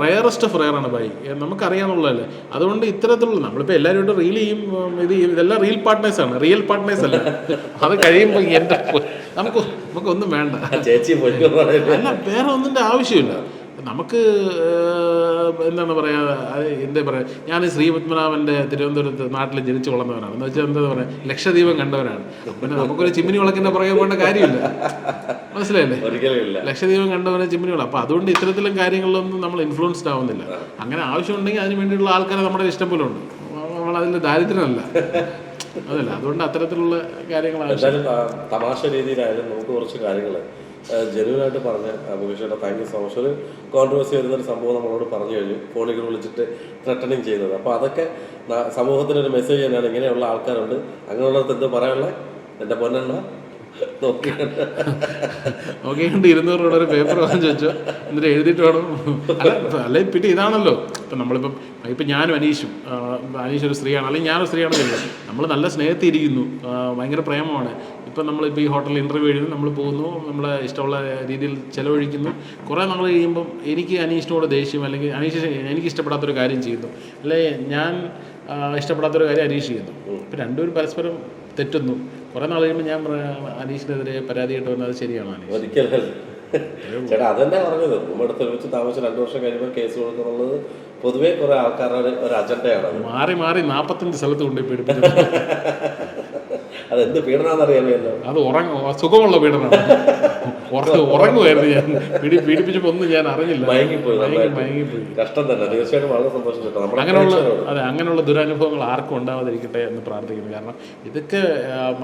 റയറസ്റ്റ് ഓഫ് റയർ ആണ് ബൈ, നമുക്കറിയാന്നുള്ളതല്ലേ. അതുകൊണ്ട് ഇത്തരത്തിലുള്ള നമ്മളിപ്പോൾ എല്ലാവരും റീൽ ചെയ്യും, ഇതെല്ലാം റിയൽ പാർട്ട്നേഴ്സ് അല്ല. അത് കഴിയുമ്പോൾ എൻ്റെ നമുക്കൊന്നും വേണ്ട, അല്ല വേറെ ഒന്നിൻ്റെ ആവശ്യമില്ല. നമുക്ക് എന്താണ് പറയുക, എന്താ പറയുക, ഞാൻ ശ്രീപത്മനാഭൻ്റെ തിരുവനന്തപുരത്ത് നാട്ടിൽ ജനിച്ചു വളർന്നവനാണ്. എന്ന് വെച്ചാൽ എന്താ പറയുക, ലക്ഷദ്വീപം കണ്ടവനാണ്. പിന്നെ നമുക്കൊരു ചിമ്മിനി വിളക്കിൻ്റെ പുറകെ പോകേണ്ട കാര്യമില്ല, മനസ്സിലായില്ലേ? ലക്ഷദ്വീപം കണ്ടവനെ ചിമ്മിനി വിളക്ക്. അപ്പോൾ അതുകൊണ്ട് ഇത്തരത്തിലും കാര്യങ്ങളിലൊന്നും നമ്മൾ ഇൻഫ്ലുവൻസ്ഡ് ആവുന്നില്ല. അങ്ങനെ ആവശ്യമുണ്ടെങ്കിൽ അതിന് വേണ്ടിയിട്ടുള്ള ആൾക്കാരെ നമ്മുടെ ഇഷ്ടം പോലെ ഉണ്ട്. നമ്മളതിൽ ദാരിദ്ര്യമല്ല, അതല്ല. അതുകൊണ്ട് അത്തരത്തിലുള്ള കാര്യങ്ങൾ തമാശ രീതിയിലായാലും നമുക്ക് കുറച്ച് കാര്യങ്ങൾ ജെന്യൂനായിട്ട് പറഞ്ഞ മുകേഷേട്ടാ, താങ്ക് യു സോ മച്ച്. ഒരു കോൺട്രവേഴ്സി വരുന്നൊരു സംഭവം നമ്മളോട് പറഞ്ഞു കഴിഞ്ഞു, ഫോണിൽ വിളിച്ചിട്ട് ത്രെട്ടനിങ് ചെയ്യുന്നത്. അപ്പോൾ അതൊക്കെ സമൂഹത്തിനൊരു മെസ്സേജ് തന്നെയാണ്. ഇങ്ങനെയുള്ള ആൾക്കാരുണ്ട്, അങ്ങനെയുള്ളത് എന്ത് പറയാനുള്ള എൻ്റെ പൊന്നെണ്ണ നോക്കിയുണ്ട് 200 രൂപയുടെ ഒരു പേപ്പർ വാങ്ങിച്ചു വെച്ചോ, എന്നിട്ട് എഴുതിയിട്ട് വേണം. അല്ലെ പിന്നെ ഇതാണല്ലോ, ഇപ്പം നമ്മളിപ്പം ഞാനും അനീഷും ഒരു സ്ത്രീയാണ്, അല്ലെങ്കിൽ ഞാനൊരു സ്ത്രീയാണെന്നില്ല, നമ്മൾ നല്ല സ്നേഹത്തിരിക്കുന്നു, ഭയങ്കര പ്രേമമാണ്. ഇപ്പം നമ്മളിപ്പോൾ ഈ ഹോട്ടലിൽ ഇൻ്റർവ്യൂ എഴുതുന്നു, നമ്മൾ പോകുന്നു, നമ്മളെ ഇഷ്ടമുള്ള രീതിയിൽ ചിലവഴിക്കുന്നു. കുറേ നാൾ കഴിയുമ്പം എനിക്ക് അനീഷിനോട് ദേഷ്യം, അല്ലെങ്കിൽ എനിക്ക് ഇഷ്ടപ്പെടാത്തൊരു കാര്യം ചെയ്യുന്നു, അല്ലെ ഞാൻ ഇഷ്ടപ്പെടാത്തൊരു കാര്യം അനീഷ് ചെയ്യുന്നു. ഇപ്പം രണ്ടുപേരും പരസ്പരം തെറ്റുന്നു. കുറേ നാൾ കഴിയുമ്പോൾ ഞാൻ അനീഷിനെതിരെ പരാതിയായിട്ട് വന്നത് ശരിയാണോ അനീഷ്? ഒരിക്കലും ചേട്ടാ, അതെന്നെ പറഞ്ഞത്. നമ്മുടെ അടുത്ത് വെച്ച് താമസിച്ച് 2 വർഷം കഴിയുമ്പോൾ കേസ് കൊടുക്കുന്നുള്ളത് പൊതുവേ കുറെ ആൾക്കാരുടെ ഒരു അജണ്ടയാണ്. മാറി 45 സ്ഥലത്ത് കൊണ്ടുപോയി പീഡിപ്പിച്ചു. അതെന്ത് പീഡനാന്നറിയാമല്ലോ. അത് സുഖമുള്ള പീഡനമാണ്. ഉറങ്ങുമായിരുന്നു ഞാൻ. പീഡിപ്പിച്ചപ്പോൾ ഒന്നും ഞാൻ അറിഞ്ഞില്ല. മയങ്ങിപ്പോയി. മയങ്ങിപ്പോയി. കഷ്ടം തന്നെ. തീർച്ചയായിട്ടും വളരെ സന്തോഷം കേട്ടോ. അങ്ങനെയുള്ള ദുരനുഭവങ്ങൾ ആർക്കും ഉണ്ടാവാതിരിക്കട്ടെ എന്ന് പ്രാർത്ഥിക്കുന്നു. കാരണം ഇതൊക്കെ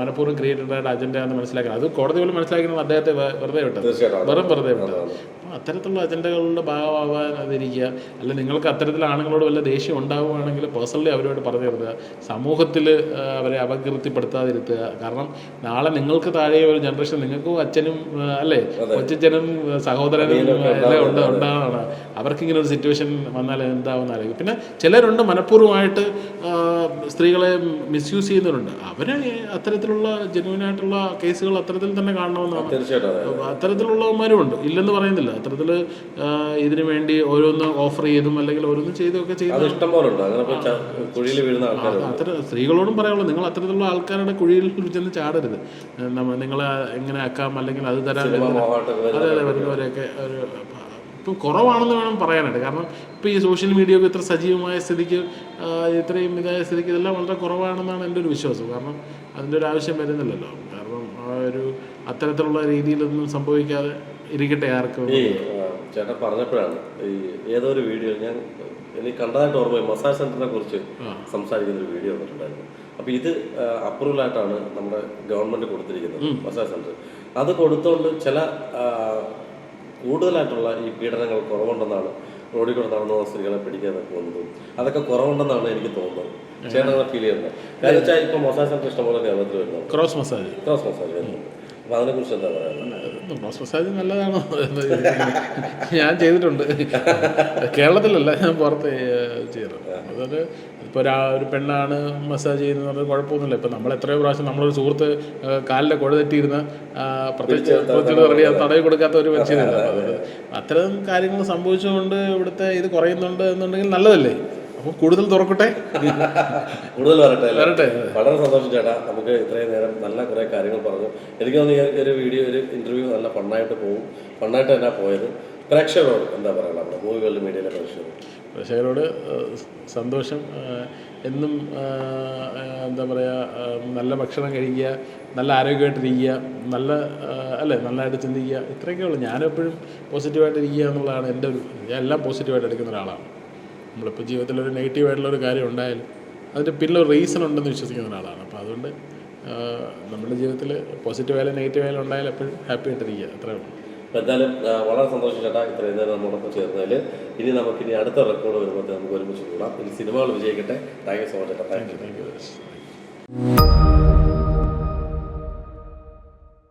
മനഃപൂർവ്വം ക്രിയേറ്റഡ് ആയിട്ട് അജണ്ടയാണെന്ന് മനസ്സിലാക്കണം. അത് കോടതി പോലും മനസ്സിലാക്കുന്നത് അദ്ദേഹത്തെ വെറുതെ വിട്ടത്, വെറുതെ വിട്ടത്. അത്തരത്തിലുള്ള അജണ്ടകളുടെ ഭാഗമാവാതിരിക്കുക. അല്ല, നിങ്ങൾക്ക് അത്തരത്തിൽ ആണുങ്ങളോട് വല്ല ദേഷ്യം ഉണ്ടാവുകയാണെങ്കിൽ പേഴ്സണലി അവരോട് പറഞ്ഞു തരുക, സമൂഹത്തിൽ അവരെ അപകീർത്തിപ്പെടുത്താതിരുത്തുക. കാരണം നാളെ നിങ്ങൾക്ക് താഴെ ഒരു ജനറേഷൻ, നിങ്ങൾക്കും അച്ഛനും അല്ലേ, കൊച്ചച്ഛനും സഹോദരനും എല്ലാം ഉണ്ടാവണം. അവർക്കിങ്ങനെ ഒരു സിറ്റുവേഷൻ വന്നാൽ എന്താവുന്ന ആലോചിക്കും. പിന്നെ ചിലരുണ്ട് മനഃപൂർവ്വമായിട്ട് സ്ത്രീകളെ മിസ്യൂസ് ചെയ്യുന്നവരുണ്ട്. അവരെ അത്തരത്തിലുള്ള ജെന്യൂനായിട്ടുള്ള കേസുകൾ അത്തരത്തിൽ തന്നെ കാണണമെന്നാണ്. അത്തരത്തിലുള്ളവന്മാരും ഉണ്ട്, ഇല്ലെന്ന് പറയുന്നില്ല. അത്തരത്തിൽ ഇതിനു വേണ്ടി ഓരോന്ന് ഓഫർ ചെയ്തും അല്ലെങ്കിൽ ഓരോന്നും ചെയ്തൊക്കെ ചെയ്യുന്നത് അത്തരം സ്ത്രീകളോടും പറയാനുള്ളത്, നിങ്ങൾ അത്തരത്തിലുള്ള ആൾക്കാരുടെ കുഴിയിൽ ചെന്ന് ചാടരുത്. നിങ്ങളെ എങ്ങനെ ആക്കാം അല്ലെങ്കിൽ അത് തരാൻ അതെ വരുന്നവരെയൊക്കെ ഒരു ഇപ്പം കുറവാണെന്ന് വേണം പറയാനായിട്ട്. കാരണം ഇപ്പോൾ ഈ സോഷ്യൽ മീഡിയ ഒക്കെ ഇത്ര സജീവമായ സ്ഥിതിക്ക്, ഇത്രയും ഇതായ സ്ഥിതിക്ക് ഇതെല്ലാം വളരെ കുറവാണെന്നാണ് എൻ്റെ ഒരു വിശ്വാസം. കാരണം അതിൻ്റെ ഒരു ആവശ്യം വരുന്നില്ലല്ലോ. കാരണം ആ ഒരു അത്തരത്തിലുള്ള രീതിയിലൊന്നും സംഭവിക്കാതെ ഇരിക്കട്ടെ ആർക്കും. ചേട്ടൻ പറഞ്ഞപ്പോഴാണ് ഈ ഏതോ ഒരു വീഡിയോ എനിക്ക് കണ്ടതായിട്ട് ഓർമ്മ, മസാജ് സെന്ററിനെ കുറിച്ച് സംസാരിക്കുന്ന ഒരു വീഡിയോ വന്നിട്ടുണ്ടായിരുന്നു. അപ്പോൾ ഇത് അപ്രൂവൽ ആയിട്ടാണ് നമ്മുടെ ഗവൺമെന്റ് കൊടുത്തിരിക്കുന്നത് മസാജ് സെന്റർ. അത് കൊടുത്തുകൊണ്ട് ചില കൂടുതലായിട്ടുള്ള ഈ പീഡനങ്ങൾ കുറവുണ്ടെന്നാണ്, റോഡിൽ കൂടെ നടന്നു സ്ത്രീകളെ പിടിക്കാനൊക്കെ തോന്നുന്നത്. അതൊക്കെ കുറവുണ്ടെന്നാണ് എനിക്ക് തോന്നുന്നത്. ചേട്ടനെ ഫീൽ ചെയ്യുന്നത്. കാരണം വെച്ചാൽ ഇപ്പോൾ മസാജ് സെന്റർ ഇഷ്ടംപോലെ കേരളത്തിൽ വരുന്നത്, ക്രോസ് മസാജ് വരുന്നത്. അപ്പോൾ അതിനെക്കുറിച്ച് എന്താ പറയുക? ക്രോസ് മസാജ് നല്ലതാണോ എന്ന് ഞാൻ ചെയ്തിട്ടുണ്ട്. കേരളത്തിലല്ല, ഞാൻ പുറത്ത് ചെയ്യാറുണ്ട്. അതൊരു ഇപ്പോൾ ഒരു പെണ്ണാണ് മസാജ് ചെയ്യുന്നത് പറഞ്ഞാൽ കുഴപ്പമൊന്നുമില്ല. ഇപ്പം നമ്മൾ എത്രയോ പ്രാവശ്യം നമ്മളൊരു സുഹൃത്ത് കാലിലെ കുഴ തെറ്റിയിരുന്ന പ്രത്യേകിച്ച് തടവി കൊടുക്കാത്ത ഒരു മനുഷ്യനല്ല. അതുകൊണ്ട് അത്തരം കാര്യങ്ങൾ സംഭവിച്ചുകൊണ്ട് ഇവിടുത്തെ ഇത് കുറയുന്നുണ്ട് എന്നുണ്ടെങ്കിൽ നല്ലതല്ലേ. അപ്പോൾ കൂടുതൽ തുറക്കട്ടെ, കൂടുതൽ വരട്ടെ. വളരെ സന്തോഷം ചേട്ടാ. നമുക്ക് ഇത്രയും നേരം നല്ല കുറേ കാര്യങ്ങൾ പറഞ്ഞു. എനിക്ക് തോന്നുന്നു ഒരു വീഡിയോ, ഒരു ഇന്റർവ്യൂ നല്ല ഫണ്ണായിട്ട് തന്നെ പോയത്. പ്രേക്ഷകരോട് എന്താ പറയുക, നമ്മുടെ മൂവി വേൾഡ് മീഡിയയിലെ പ്രേക്ഷകരോട് സന്തോഷം. എന്നും എന്താ പറയുക, നല്ല ഭക്ഷണം കഴിക്കുക, നല്ല ആരോഗ്യമായിട്ടിരിക്കുക, നല്ലതായിട്ട് ചിന്തിക്കുക, ഇത്രയൊക്കെ ഉള്ളൂ. ഞാനെപ്പോഴും പോസിറ്റീവായിട്ടിരിക്കുക എന്നുള്ളതാണ് എൻ്റെ ഒരു, ഞാൻ എല്ലാം പോസിറ്റീവായിട്ട് എടുക്കുന്ന ഒരാളാണ്. നമ്മളിപ്പോൾ ജീവിതത്തിലൊരു നെഗറ്റീവായിട്ടുള്ളൊരു കാര്യം ഉണ്ടായാലും അതിൻ്റെ പിന്നിലൊരു റീസൺ ഉണ്ടെന്ന് വിശ്വസിക്കുന്ന ഒരാളാണ്. അപ്പോൾ അതുകൊണ്ട് നമ്മുടെ ജീവിതത്തിൽ പോസിറ്റീവായാലും നെഗറ്റീവായാലും ഉണ്ടായാലും എപ്പോഴും ഹാപ്പി ആയിട്ടിരിക്കുക, അത്രേ ഉള്ളൂ. എന്തായാലും വളരെ സന്തോഷം ചേട്ടാ ഇത്രയും നേരം നമ്മോടൊപ്പം ചേർന്നതിൽ. ഇനി അടുത്ത റെക്കോർഡ് വരുമ്പോൾ നമുക്ക് ഒരുമിച്ച് കൂടാം. ഇനി സിനിമകൾ വിജയിക്കട്ടെ. താങ്ക് യു സോ മച്ച് ചേട്ടാ. Thank you.